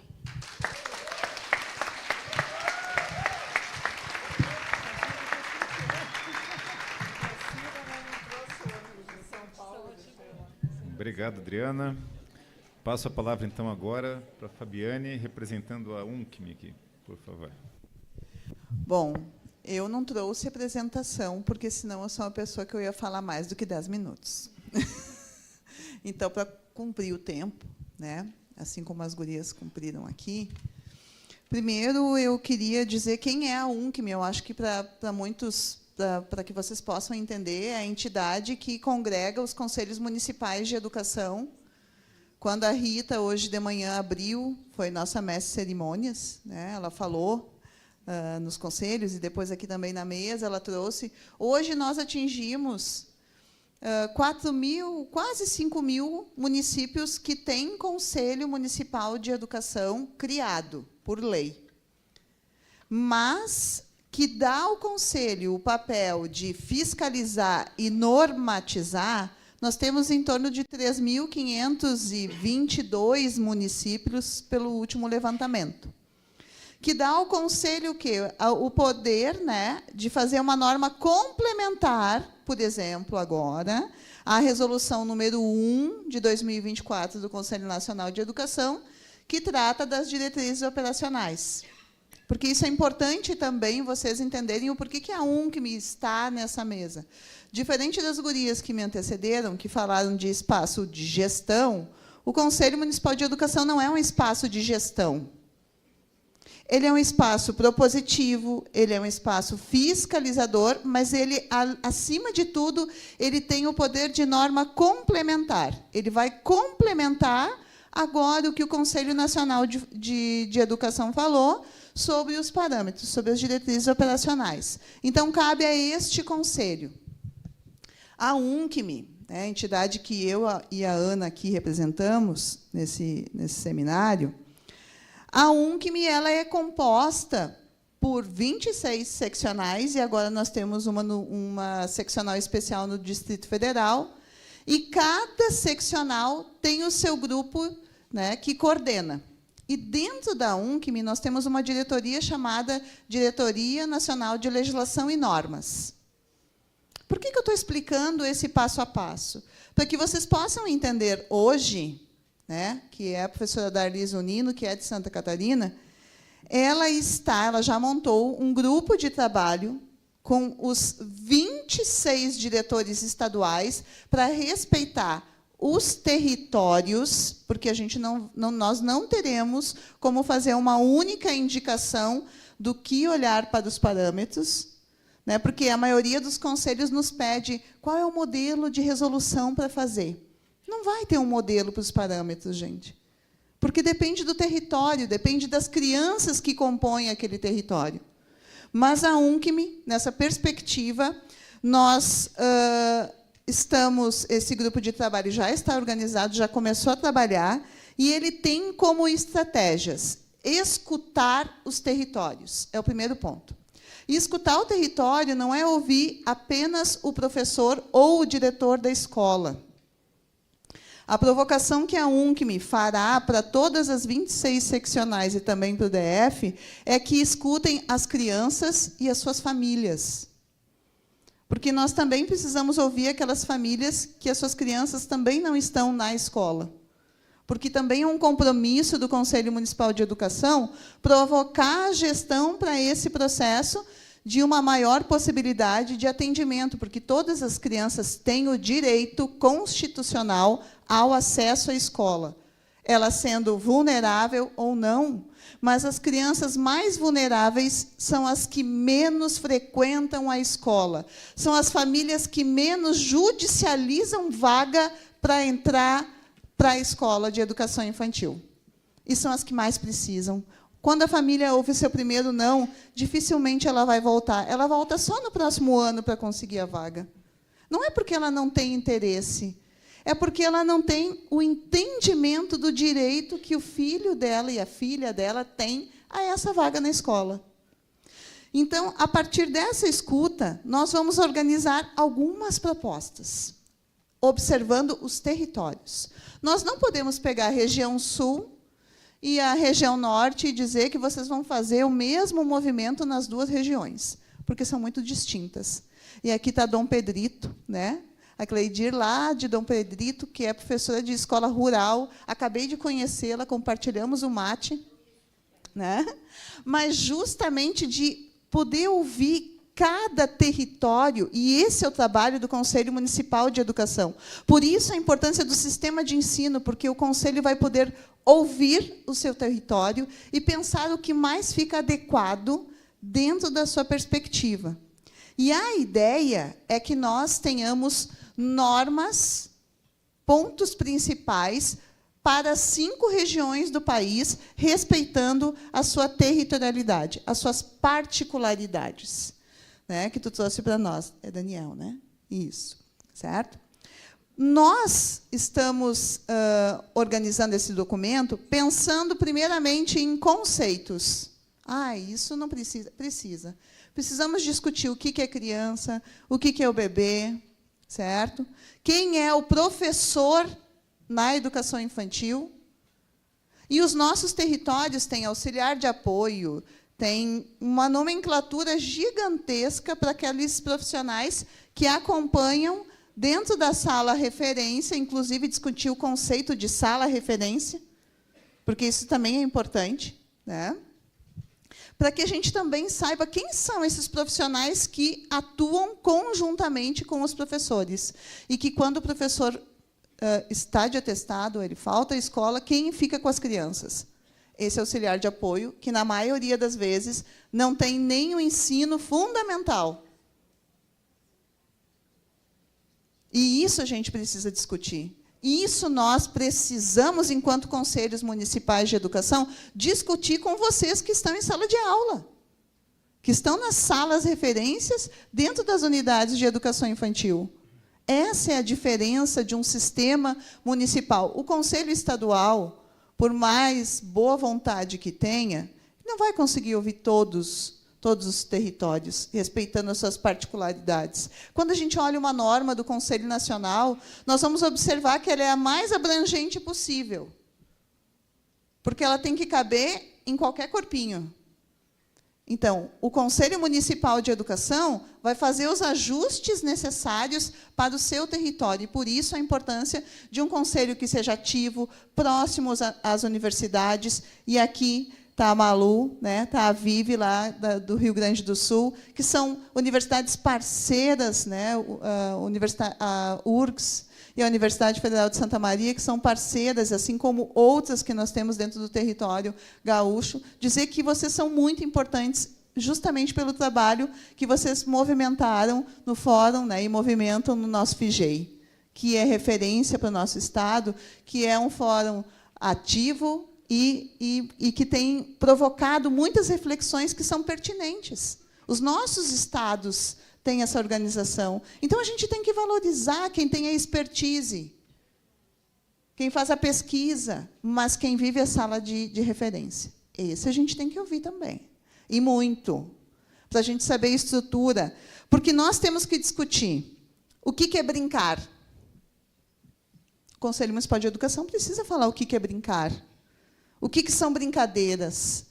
Obrigado, Adriana. Passo a palavra, então, agora para a Fabiane, representando a UNCM aqui, por favor. Bom, eu não trouxe apresentação, porque senão eu sou uma pessoa que eu ia falar mais do que 10 minutos. Então, para cumprir o tempo, né, assim como as gurias cumpriram aqui, primeiro eu queria dizer quem é a UNCM. Eu acho que para muitos, para que vocês possam entender, é a entidade que congrega os conselhos municipais de educação. Quando a Rita, hoje de manhã, abriu, foi nossa mestre de cerimônias, né, ela falou nos conselhos e depois aqui também na mesa, ela trouxe. Hoje nós atingimos 4.000, quase 5.000 municípios que têm Conselho Municipal de Educação criado por lei, mas que dá ao Conselho o papel de fiscalizar e normatizar. Nós temos em torno de 3.522 municípios pelo último levantamento, que dá ao Conselho o quê? O poder, né, de fazer uma norma complementar, por exemplo, agora, a resolução número 1 de 2024 do Conselho Nacional de Educação, que trata das diretrizes operacionais. Porque isso é importante também vocês entenderem o porquê que a UNCM está nessa mesa. Diferente das gurias que me antecederam, que falaram de espaço de gestão, o Conselho Municipal de Educação não é um espaço de gestão. Ele é um espaço propositivo, ele é um espaço fiscalizador, mas ele, acima de tudo, ele tem o poder de norma complementar. Ele vai complementar agora o que o Conselho Nacional de Educação falou sobre os parâmetros, sobre as diretrizes operacionais. Então, cabe a este conselho. A UNCM, né, a entidade que eu e a Ana aqui representamos nesse seminário, a UNCM ela é composta por 26 seccionais, e agora nós temos uma seccional especial no Distrito Federal, e cada seccional tem o seu grupo, né, que coordena. E, dentro da UNCM, nós temos uma diretoria chamada Diretoria Nacional de Legislação e Normas. Por que eu estou explicando esse passo a passo? Para que vocês possam entender hoje, né, que é a professora Darlise Unino, que é de Santa Catarina, ela já montou um grupo de trabalho com os 26 diretores estaduais para respeitar os territórios, porque nós não teremos como fazer uma única indicação do que olhar para os parâmetros, né, porque a maioria dos conselhos nos pede qual é o modelo de resolução para fazer. Não vai ter um modelo para os parâmetros, gente. porque depende do território, depende das crianças que compõem aquele território. Mas a UNCM, nessa perspectiva, nós esse grupo de trabalho já está organizado, já começou a trabalhar, e ele tem como estratégias escutar os territórios. É o primeiro ponto. E escutar o território não é ouvir apenas o professor ou o diretor da escola. A provocação que a UNCM fará para todas as 26 seccionais e também para o DF é que escutem as crianças e as suas famílias. Porque nós também precisamos ouvir aquelas famílias que as suas crianças também não estão na escola. Porque também é um compromisso do Conselho Municipal de Educação provocar a gestão para esse processo de uma maior possibilidade de atendimento, porque todas as crianças têm o direito constitucional ao acesso à escola, ela sendo vulnerável ou não. Mas as crianças mais vulneráveis são as que menos frequentam a escola, são as famílias que menos judicializam vaga para entrar para a escola de educação infantil. E são as que mais precisam. Quando a família ouve o seu primeiro não, dificilmente ela vai voltar. Ela volta só no próximo ano para conseguir a vaga. Não é porque ela não tem interesse, é porque ela não tem o entendimento do direito que o filho dela e a filha dela têm a essa vaga na escola. Então, a partir dessa escuta, nós vamos organizar algumas propostas, observando os territórios. Nós não podemos pegar a região sul e a região norte e dizer que vocês vão fazer o mesmo movimento nas duas regiões, porque são muito distintas. E aqui está Dom Pedrito, né? A Cleidir, lá de Dom Pedrito, que é professora de escola rural. Acabei de conhecê-la, compartilhamos o mate. Né? Mas justamente de poder ouvir cada território, e esse é o trabalho do Conselho Municipal de Educação. Por isso, a importância do sistema de ensino, porque o Conselho vai poder ouvir o seu território e pensar o que mais fica adequado dentro da sua perspectiva. E a ideia é que nós tenhamos normas, pontos principais, para 5 regiões do país, respeitando a sua territorialidade, as suas particularidades. Né, que tu trouxe para nós. É Daniel, né? Isso. Certo? Nós estamos organizando esse documento pensando, primeiramente, em conceitos. Isso não precisa. Precisa. Precisamos discutir o que é criança, o que é o bebê, certo? Quem é o professor na educação infantil. E os nossos territórios têm auxiliar de apoio, tem uma nomenclatura gigantesca para aqueles profissionais que acompanham dentro da sala referência, inclusive discutir o conceito de sala referência, porque isso também é importante, né? Para que a gente também saiba quem são esses profissionais que atuam conjuntamente com os professores. E que, quando o professor está de atestado, ele falta à escola, quem fica com as crianças? Esse auxiliar de apoio, que, na maioria das vezes, não tem nem o ensino fundamental. E isso a gente precisa discutir. E isso nós precisamos, enquanto conselhos municipais de educação, discutir com vocês que estão em sala de aula, que estão nas salas referências dentro das unidades de educação infantil. Essa é a diferença de um sistema municipal. O Conselho Estadual, por mais boa vontade que tenha, não vai conseguir ouvir todos os territórios, respeitando as suas particularidades. Quando a gente olha uma norma do Conselho Nacional, nós vamos observar que ela é a mais abrangente possível, porque ela tem que caber em qualquer corpinho. Então, o Conselho Municipal de Educação vai fazer os ajustes necessários para o seu território. E, por isso, a importância de um conselho que seja ativo, próximo às universidades. E aqui está a Malu, né, está a Vive, lá do Rio Grande do Sul, que são universidades parceiras, né, a URGS e a Universidade Federal de Santa Maria, que são parceiras, assim como outras que nós temos dentro do território gaúcho, dizer que vocês são muito importantes justamente pelo trabalho que vocês movimentaram no fórum, né, e movimentam no nosso FIGEI, que é referência para o nosso Estado, que é um fórum ativo, e que tem provocado muitas reflexões que são pertinentes. Os nossos estados têm essa organização. Então, a gente tem que valorizar quem tem a expertise, quem faz a pesquisa, mas quem vive a sala de referência. Esse a gente tem que ouvir também. E muito, para a gente saber a estrutura. Porque nós temos que discutir o que é brincar. O Conselho Municipal de Educação precisa falar o que é brincar. O que são brincadeiras.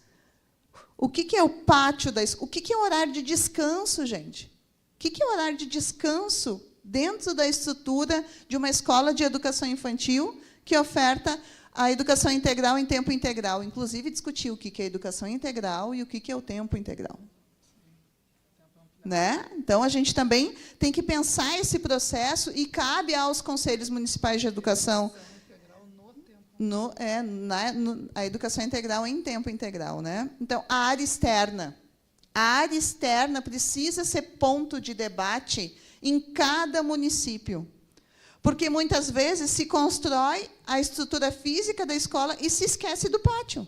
O que é o pátio da escola. O que é o horário de descanso, gente? O que é o horário de descanso dentro da estrutura de uma escola de educação infantil que oferta a educação integral em tempo integral? Inclusive, discutir o que é educação integral e o que é o tempo integral. Né? Então, a gente também tem que pensar esse processo e cabe aos conselhos municipais de educação a educação integral em tempo integral. Né? Então, a área externa. A área externa precisa ser ponto de debate em cada município. Porque, muitas vezes, se constrói a estrutura física da escola e se esquece do pátio.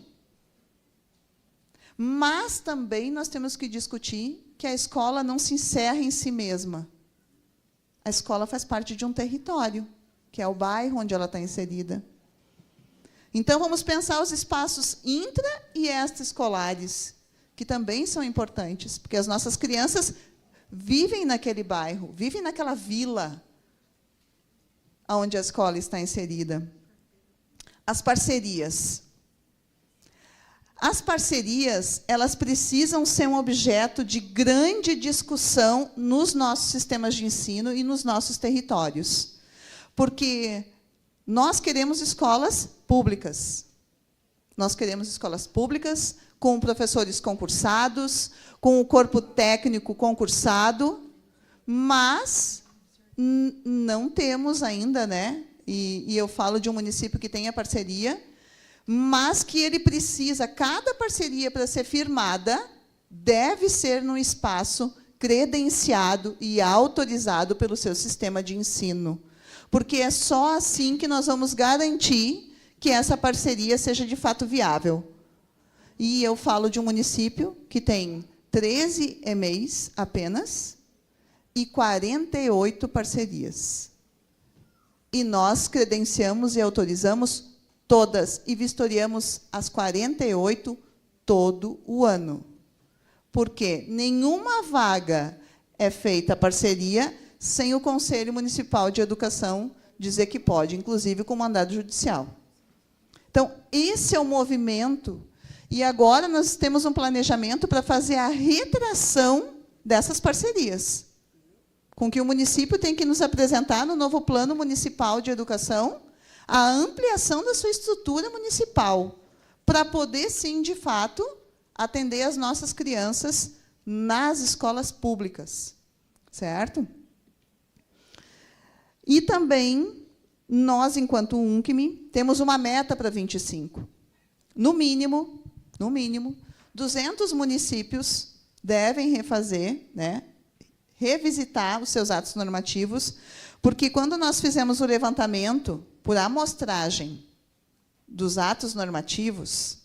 Mas, também, nós temos que discutir que a escola não se encerra em si mesma. A escola faz parte de um território, que é o bairro onde ela está inserida. Então, vamos pensar os espaços intra- e extraescolares, que também são importantes, porque as nossas crianças vivem naquele bairro, vivem naquela vila onde a escola está inserida. As parcerias. As parcerias, elas precisam ser um objeto de grande discussão nos nossos sistemas de ensino e nos nossos territórios. Porque nós queremos escolas públicas. Nós queremos escolas públicas com professores concursados, com o corpo técnico concursado, mas não temos ainda, né? E eu falo de um município que tem a parceria, mas que ele precisa, cada parceria para ser firmada, deve ser num espaço credenciado e autorizado pelo seu sistema de ensino. Porque é só assim que nós vamos garantir que essa parceria seja de fato viável. E eu falo de um município que tem 13 EMEIs apenas e 48 parcerias. E nós credenciamos e autorizamos todas e vistoriamos as 48 todo o ano. Porque nenhuma vaga é feita parceria sem o Conselho Municipal de Educação dizer que pode, inclusive com mandado judicial. Então, esse é o movimento. E agora nós temos um planejamento para fazer a retração dessas parcerias, com que o município tem que nos apresentar no novo Plano Municipal de Educação a ampliação da sua estrutura municipal, para poder, sim, de fato, atender as nossas crianças nas escolas públicas. Certo? E também, nós, enquanto UNCM, temos uma meta para 25. No mínimo, 200 municípios devem refazer, né, revisitar os seus atos normativos, porque, quando nós fizemos o levantamento por amostragem dos atos normativos,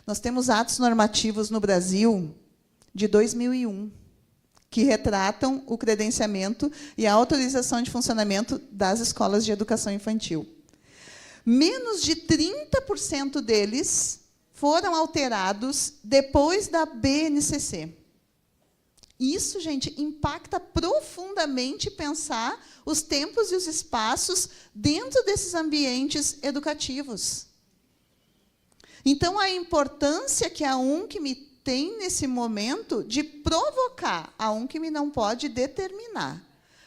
nós temos atos normativos no Brasil de 2001, que retratam o credenciamento e a autorização de funcionamento das escolas de educação infantil. Menos de 30% deles foram alterados depois da BNCC. Isso, gente, impacta profundamente pensar os tempos e os espaços dentro desses ambientes educativos. Então, a importância que a UNCM tem nesse momento de provocar, a UNCM não pode determinar,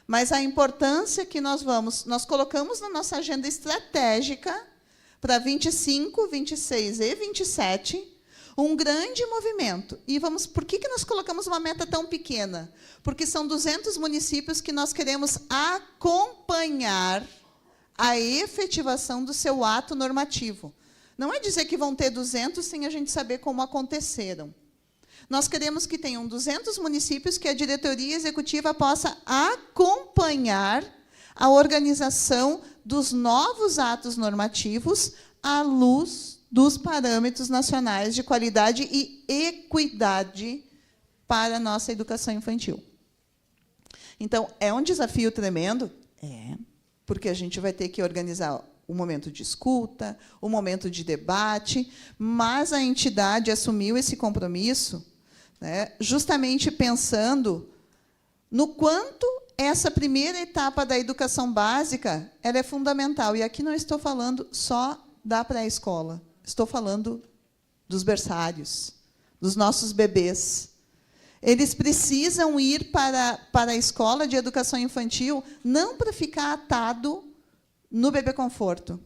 mas a importância que nós colocamos na nossa agenda estratégica para 25, 26 e 27, um grande movimento. E por que nós colocamos uma meta tão pequena? Porque são 200 municípios que nós queremos acompanhar a efetivação do seu ato normativo. Não é dizer que vão ter 200 sem a gente saber como aconteceram. Nós queremos que tenham 200 municípios que a diretoria executiva possa acompanhar a organização dos novos atos normativos à luz dos parâmetros nacionais de qualidade e equidade para a nossa educação infantil. Então, é um desafio tremendo? É, porque a gente vai ter que organizar o momento de escuta, o momento de debate, mas a entidade assumiu esse compromisso, né, justamente pensando no quanto essa primeira etapa da educação básica ela é fundamental. E aqui não estou falando só da pré-escola, estou falando dos berçários, dos nossos bebês. Eles precisam ir para a escola de educação infantil não para ficar atado no bebê conforto.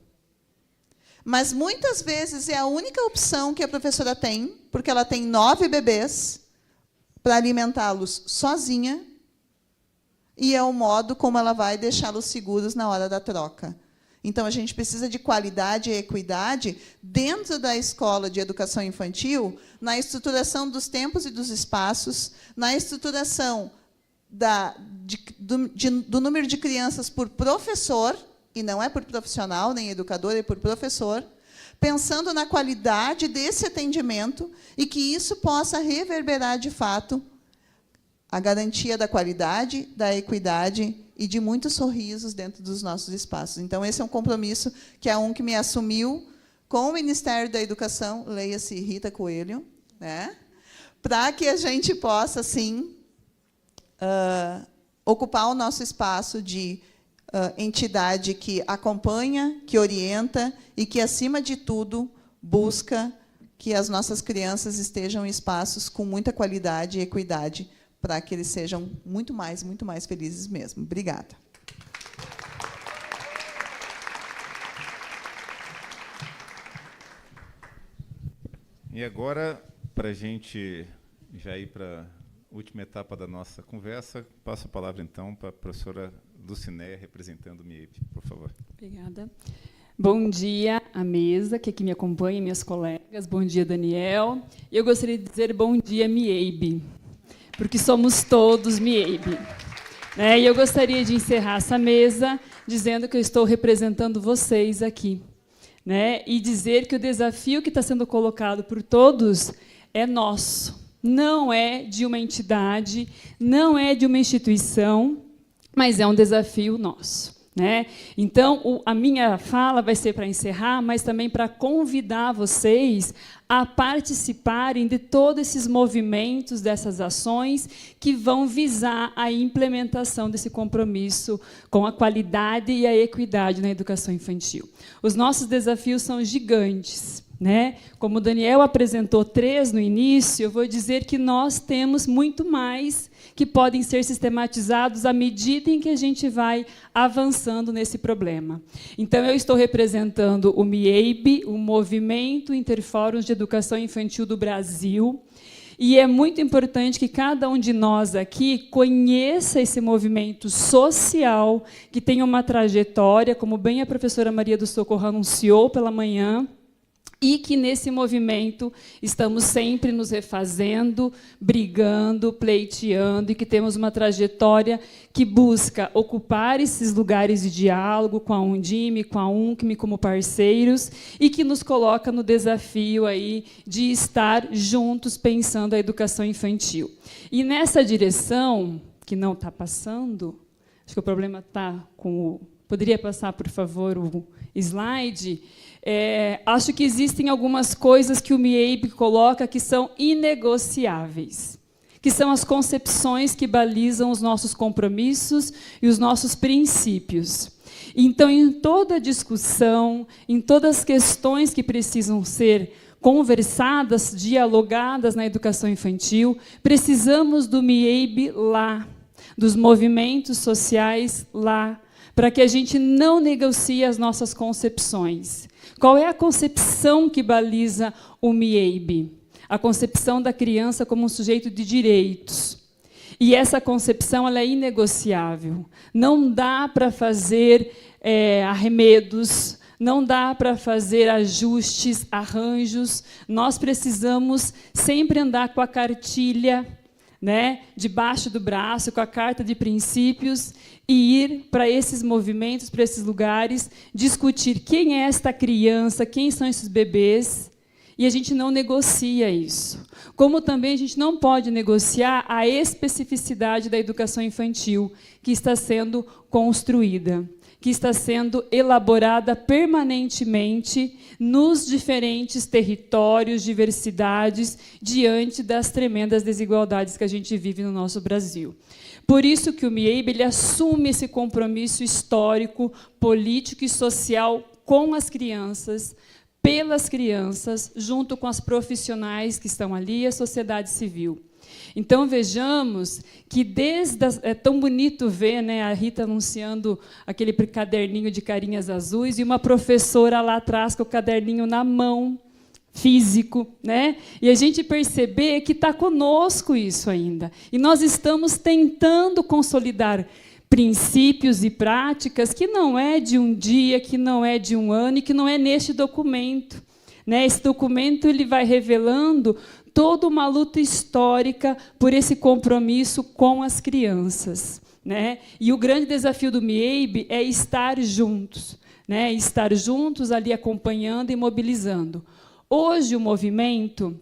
Mas, muitas vezes, é a única opção que a professora tem, porque ela tem 9 bebês, para alimentá-los sozinha, e é o modo como ela vai deixá-los seguros na hora da troca. Então, a gente precisa de qualidade e equidade dentro da escola de educação infantil, na estruturação dos tempos e dos espaços, na estruturação do número de crianças por professor, e não é por profissional, nem educador, é por professor, pensando na qualidade desse atendimento e que isso possa reverberar, de fato, a garantia da qualidade, da equidade e de muitos sorrisos dentro dos nossos espaços. Então, esse é um compromisso que a UNCME assumiu com o Ministério da Educação, leia-se Rita Coelho, né, para que a gente possa, sim, ocupar o nosso espaço de entidade que acompanha, que orienta e que, acima de tudo, busca que as nossas crianças estejam em espaços com muita qualidade e equidade, para que eles sejam muito mais felizes mesmo. Obrigada. E agora, para a gente já ir para a última etapa da nossa conversa, passo a palavra, então, para a professora Lucinéia, representando o MIEB, por favor. Obrigada. Bom dia à mesa, que aqui me acompanha, minhas colegas. Bom dia, Daniel. Eu gostaria de dizer bom dia, MIEB, porque somos todos MIEB. Né? E eu gostaria de encerrar essa mesa dizendo que eu estou representando vocês aqui. Né? E dizer que o desafio que está sendo colocado por todos é nosso. Não é de uma entidade, não é de uma instituição, mas é um desafio nosso. Né? Então, a minha fala vai ser para encerrar, mas também para convidar vocês a participarem de todos esses movimentos, dessas ações que vão visar a implementação desse compromisso com a qualidade e a equidade na educação infantil. Os nossos desafios são gigantes. Né? Como o Daniel apresentou 3 no início, eu vou dizer que nós temos muito mais que podem ser sistematizados à medida em que a gente vai avançando nesse problema. Então, eu estou representando o MIEB, o Movimento Interfóruns de Educação Infantil do Brasil, e é muito importante que cada um de nós aqui conheça esse movimento social, que tem uma trajetória, como bem a professora Maria do Socorro anunciou pela manhã, e que, nesse movimento, estamos sempre nos refazendo, brigando, pleiteando, e que temos uma trajetória que busca ocupar esses lugares de diálogo com a Undime, com a UNCME, como parceiros, e que nos coloca no desafio aí de estar juntos pensando a educação infantil. E, nessa direção, que não está passando, acho que o problema está com o... Poderia passar, por favor, o slide? Acho que existem algumas coisas que o MIEB coloca que são inegociáveis, que são as concepções que balizam os nossos compromissos e os nossos princípios. Então, em toda discussão, em todas as questões que precisam ser conversadas, dialogadas na educação infantil, precisamos do MIEB lá, dos movimentos sociais lá, para que a gente não negocie as nossas concepções. Qual é a concepção que baliza o MIEB? A concepção da criança como um sujeito de direitos. E essa concepção ela é inegociável. Não dá para fazer arremedos, não dá para fazer ajustes, arranjos. Nós precisamos sempre andar com a cartilha, né, debaixo do braço, com a carta de princípios, e ir para esses movimentos, para esses lugares, discutir quem é esta criança, quem são esses bebês, e a gente não negocia isso. Como também a gente não pode negociar a especificidade da educação infantil, que está sendo construída, que está sendo elaborada permanentemente nos diferentes territórios, diversidades, diante das tremendas desigualdades que a gente vive no nosso Brasil. Por isso que o MIEIB ele assume esse compromisso histórico, político e social com as crianças, pelas crianças, junto com as profissionais que estão ali e a sociedade civil. Então, vejamos que é tão bonito ver, né, a Rita anunciando aquele caderninho de carinhas azuis e uma professora lá atrás com o caderninho na mão, físico, né? E a gente perceber que está conosco isso ainda. E nós estamos tentando consolidar princípios e práticas que não é de um dia, que não é de um ano e que não é neste documento, né? Esse documento ele vai revelando toda uma luta histórica por esse compromisso com as crianças, né? E o grande desafio do MIEIB é estar juntos, né? Estar juntos ali acompanhando e mobilizando. Hoje o movimento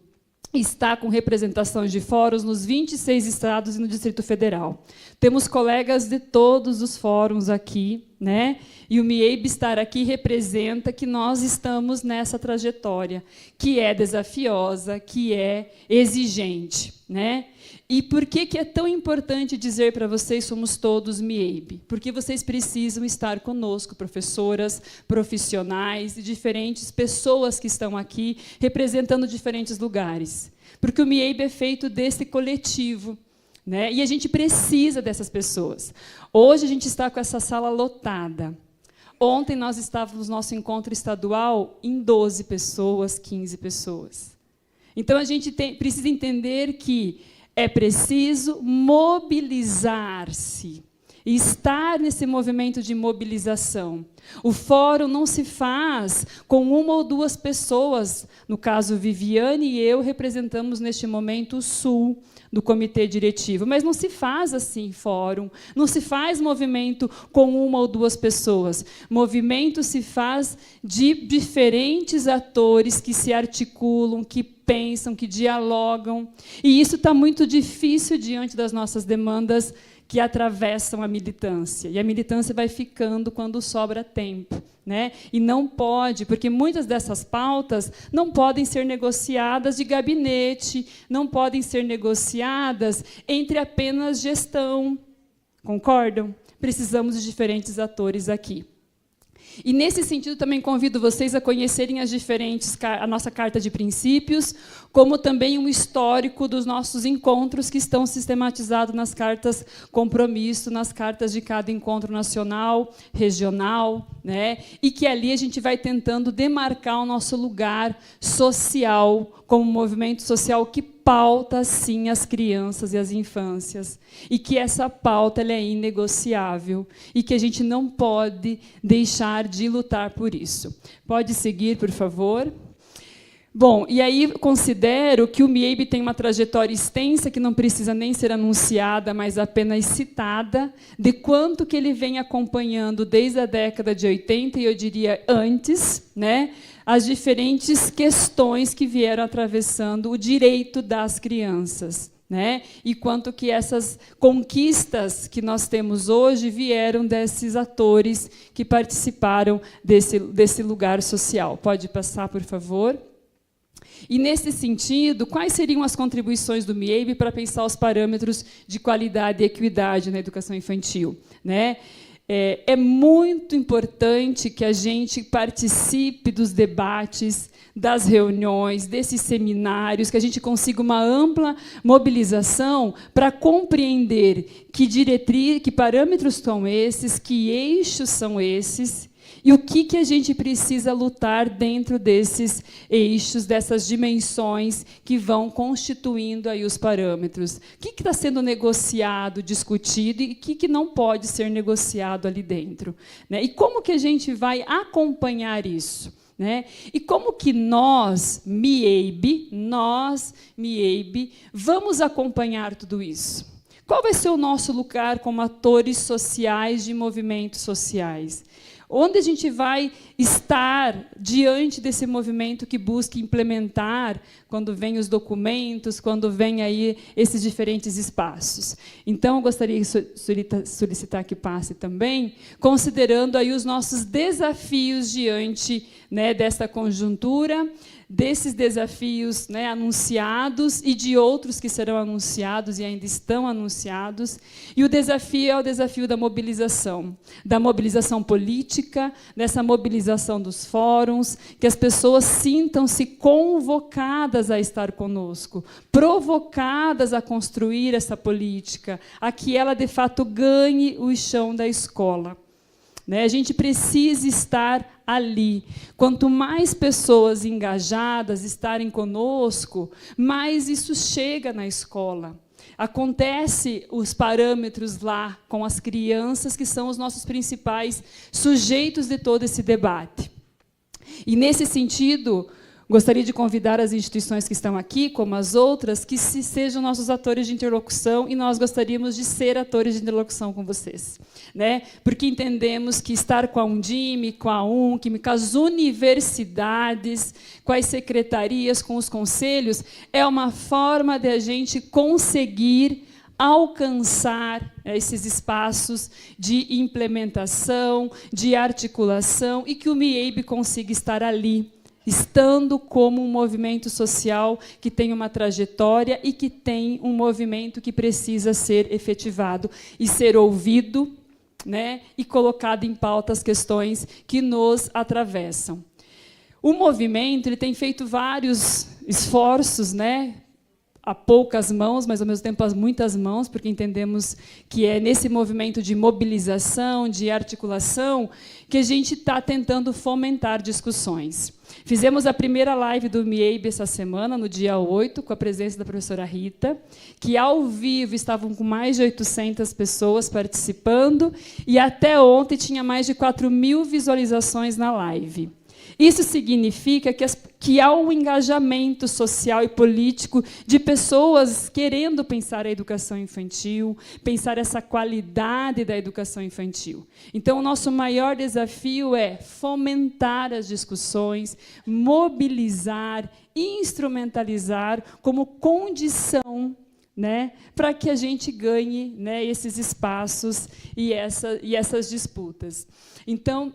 está com representação de fóruns nos 26 estados e no Distrito Federal. Temos colegas de todos os fóruns aqui, né? E o MIEIB estar aqui representa que nós estamos nessa trajetória, que é desafiosa, que é exigente, né? E por que é tão importante dizer para vocês somos todos MIEIB? Porque vocês precisam estar conosco, professoras, profissionais e diferentes pessoas que estão aqui representando diferentes lugares. Porque o MIEIB é feito desse coletivo, né? E a gente precisa dessas pessoas. Hoje a gente está com essa sala lotada. Ontem nós estávamos no nosso encontro estadual em 12 pessoas, 15 pessoas. Então a gente precisa entender que é preciso mobilizar-se, estar nesse movimento de mobilização. O fórum não se faz com uma ou duas pessoas. No caso, Viviane e eu representamos, neste momento, o Sul do comitê diretivo. Mas não se faz assim fórum, não se faz movimento com uma ou duas pessoas. Movimento se faz de diferentes atores que se articulam, que pensam, que dialogam. E isso está muito difícil diante das nossas demandas que atravessam a militância. E a militância vai ficando quando sobra tempo, né? E não pode, porque muitas dessas pautas não podem ser negociadas de gabinete, não podem ser negociadas entre apenas gestão. Concordam? Precisamos de diferentes atores aqui. E, nesse sentido, também convido vocês a conhecerem a nossa carta de princípios, como também um histórico dos nossos encontros que estão sistematizados nas cartas compromisso, nas cartas de cada encontro nacional, regional, né? E que ali a gente vai tentando demarcar o nosso lugar social, como um movimento social que pauta, sim, as crianças e as infâncias, e que essa pauta ela é inegociável, e que a gente não pode deixar de lutar por isso. Pode seguir, por favor. Bom, e aí considero que o MIEIB tem uma trajetória extensa, que não precisa nem ser anunciada, mas apenas citada, de quanto que ele vem acompanhando desde a década de 80, e eu diria antes, né, as diferentes questões que vieram atravessando o direito das crianças, né? E quanto que essas conquistas que nós temos hoje vieram desses atores que participaram desse lugar social. Pode passar, por favor? E, nesse sentido, quais seriam as contribuições do MIEIB para pensar os parâmetros de qualidade e equidade na educação infantil, né? É muito importante que a gente participe dos debates, das reuniões, desses seminários, que a gente consiga uma ampla mobilização para compreender que parâmetros são esses, que eixos são esses, e o que a gente precisa lutar dentro desses eixos, dessas dimensões que vão constituindo aí os parâmetros. O que está sendo negociado, discutido, e o que não pode ser negociado ali dentro, né? E como que a gente vai acompanhar isso, né? E como que nós, MIEIB, vamos acompanhar tudo isso? Qual vai ser o nosso lugar como atores sociais de movimentos sociais? Onde a gente vai estar diante desse movimento que busca implementar, quando vem os documentos, quando vem aí esses diferentes espaços? Então, eu gostaria de solicitar que passe também, considerando aí os nossos desafios diante, né, dessa conjuntura, desses desafios, né, anunciados e de outros que serão anunciados e ainda estão anunciados. E o desafio é o desafio da mobilização política, dessa mobilização dos fóruns, que as pessoas sintam-se convocadas a estar conosco, provocadas a construir essa política, a que ela, de fato, ganhe o chão da escola. A gente precisa estar ali. Quanto mais pessoas engajadas estarem conosco, mais isso chega na escola. Acontece os parâmetros lá com as crianças, que são os nossos principais sujeitos de todo esse debate. E, nesse sentido, gostaria de convidar as instituições que estão aqui, como as outras, que sejam nossos atores de interlocução, e nós gostaríamos de ser atores de interlocução com vocês, né? Porque entendemos que estar com a Undime, com a UNCM, com as universidades, com as secretarias, com os conselhos, é uma forma de a gente conseguir alcançar esses espaços de implementação, de articulação, e que o MIEIB consiga estar ali, estando como um movimento social que tem uma trajetória e que tem um movimento que precisa ser efetivado e ser ouvido, né, e colocado em pauta as questões que nos atravessam. O movimento ele tem feito vários esforços, né, a poucas mãos, mas, ao mesmo tempo, a muitas mãos, porque entendemos que é nesse movimento de mobilização, de articulação, que a gente está tentando fomentar discussões. Fizemos a primeira live do MIEIB essa semana, no dia 8, com a presença da professora Rita, que, ao vivo, estavam com mais de 800 pessoas participando, e, até ontem, tinha mais de 4.000 visualizações na live. Isso significa que há um engajamento social e político de pessoas querendo pensar a educação infantil, pensar essa qualidade da educação infantil. Então, o nosso maior desafio é fomentar as discussões, mobilizar, instrumentalizar como condição, né, para que a gente ganhe, né, esses espaços e essas disputas. Então,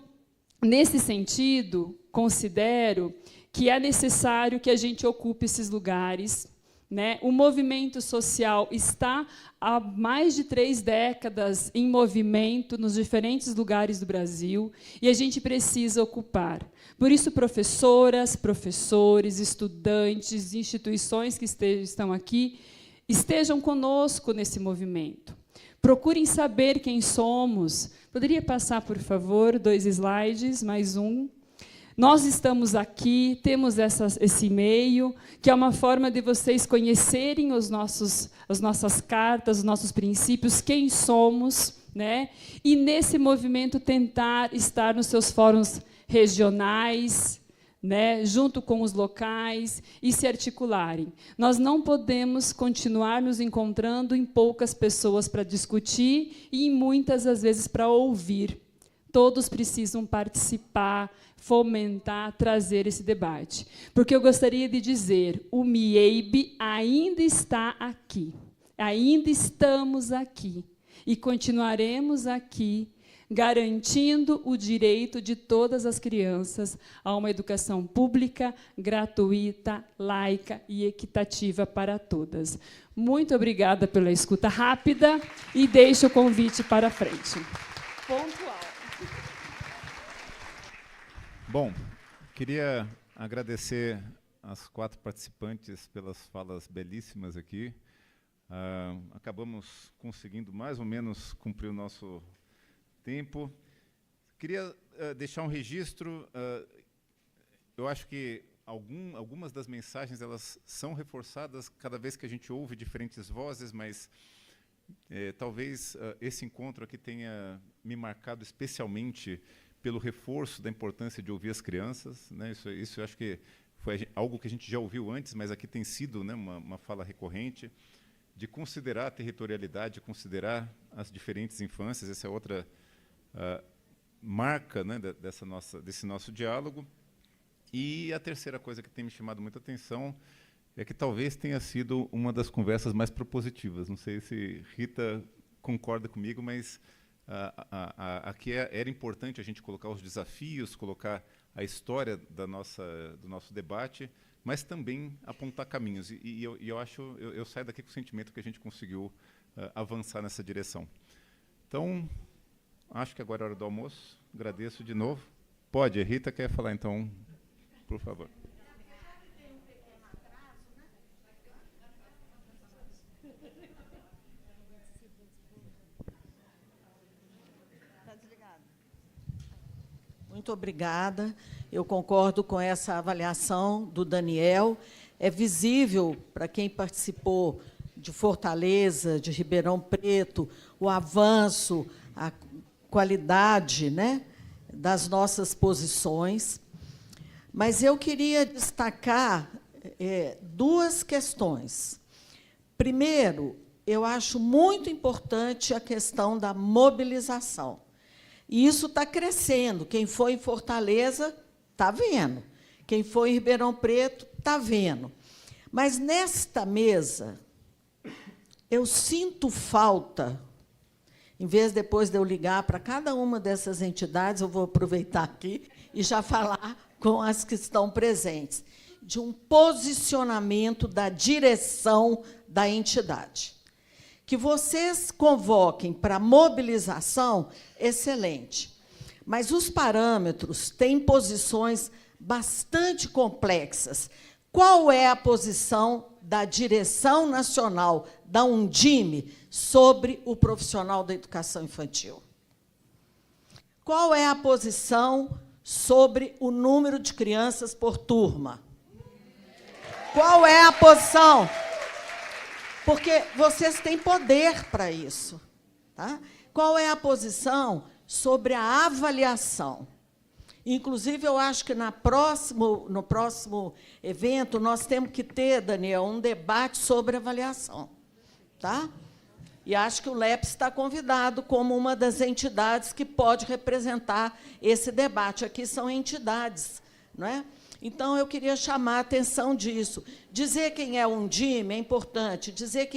nesse sentido, considero que é necessário que a gente ocupe esses lugares, né? O movimento social está há mais de 3 décadas em movimento nos diferentes lugares do Brasil, e a gente precisa ocupar. Por isso, professoras, professores, estudantes, instituições que estão aqui, estejam conosco nesse movimento. Procurem saber quem somos. Poderia passar, por favor, 2 slides, mais um. Nós estamos aqui, temos esse e-mail, que é uma forma de vocês conhecerem as nossas cartas, os nossos princípios, quem somos, né? E, nesse movimento, tentar estar nos seus fóruns regionais, né, junto com os locais, e se articularem. Nós não podemos continuar nos encontrando em poucas pessoas para discutir e, muitas das vezes, para ouvir. Todos precisam participar, fomentar, trazer esse debate. Porque eu gostaria de dizer, o MIEIB ainda está aqui, ainda estamos aqui, e continuaremos aqui, garantindo o direito de todas as crianças a uma educação pública, gratuita, laica e equitativa para todas. Muito obrigada pela escuta rápida e deixo o convite para a frente. Pontual. Bom, queria agradecer às 4 participantes pelas falas belíssimas aqui. Acabamos conseguindo mais ou menos cumprir o nosso tempo. Queria deixar um registro. Eu acho que algumas das mensagens elas são reforçadas cada vez que a gente ouve diferentes vozes, mas talvez esse encontro aqui tenha me marcado especialmente pelo reforço da importância de ouvir as crianças, né? Isso eu acho que foi algo que a gente já ouviu antes, mas aqui tem sido, né, uma fala recorrente, de considerar a territorialidade, considerar as diferentes infâncias. Essa é outra marca, né, desse nosso diálogo. E a terceira coisa que tem me chamado muita atenção é que talvez tenha sido uma das conversas mais propositivas. Não sei se Rita concorda comigo, mas aqui era importante a gente colocar os desafios, colocar a história do nosso debate, mas também apontar caminhos. E eu saio daqui com o sentimento que a gente conseguiu avançar nessa direção. Então, acho que agora é hora do almoço. Agradeço de novo. Pode, a Rita quer falar, então, por favor. Muito obrigada. Eu concordo com essa avaliação do Daniel. É visível, para quem participou de Fortaleza, de Ribeirão Preto, o avanço, a qualidade, né, das nossas posições. Mas eu queria destacar duas questões. Primeiro, eu acho muito importante a questão da mobilização. E isso está crescendo. Quem foi em Fortaleza está vendo. Quem foi em Ribeirão Preto está vendo. Mas, nesta mesa, eu sinto falta, em vez depois de eu ligar para cada uma dessas entidades, eu vou aproveitar aqui e já falar com as que estão presentes, de um posicionamento da direção da entidade. Que vocês convoquem para mobilização, excelente. Mas os parâmetros têm posições bastante complexas. Qual é a posição da direção nacional da Undime sobre o profissional da educação infantil? Qual é a posição sobre o número de crianças por turma? Qual é a posição? Porque vocês têm poder para isso. Tá? Qual é a posição sobre a avaliação? Inclusive, eu acho que no próximo evento nós temos que ter, Daniel, um debate sobre avaliação. Tá? E acho que o LEPS está convidado como uma das entidades que pode representar esse debate. Aqui são entidades, não é? Então, eu queria chamar a atenção disso. Dizer quem é o Undime é importante, dizer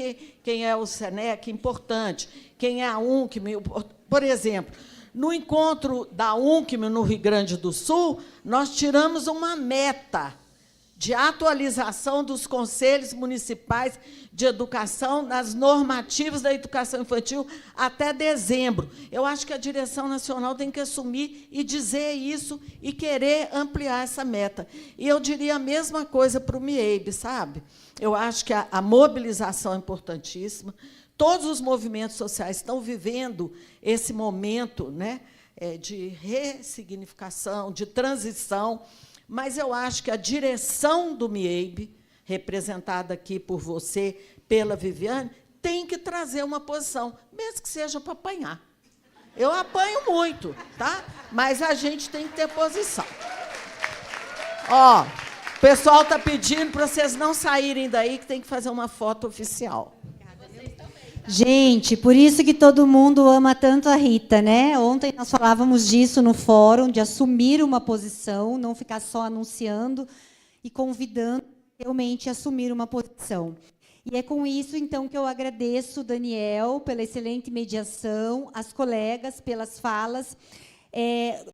quem é o SENEC é importante, quem é a UNCM. Por exemplo, no encontro da UNCM no Rio Grande do Sul, nós tiramos uma meta de atualização dos conselhos municipais de educação nas normativas da educação infantil até dezembro. Eu acho que a direção nacional tem que assumir e dizer isso e querer ampliar essa meta. E eu diria a mesma coisa para o MIEB, sabe? Eu acho que a mobilização é importantíssima. Todos os movimentos sociais estão vivendo esse momento, né, de ressignificação, de transição. Mas eu acho que a direção do MIEB, representada aqui por você, pela Viviane, tem que trazer uma posição, mesmo que seja para apanhar. Eu apanho muito, tá? Mas a gente tem que ter posição. Ó, o pessoal está pedindo para vocês não saírem daí, que tem que fazer uma foto oficial. Gente, por isso que todo mundo ama tanto a Rita, né? Ontem nós falávamos disso no fórum, de assumir uma posição, não ficar só anunciando e convidando realmente a assumir uma posição. E é com isso, então, que eu agradeço, Daniel, pela excelente mediação, as colegas pelas falas.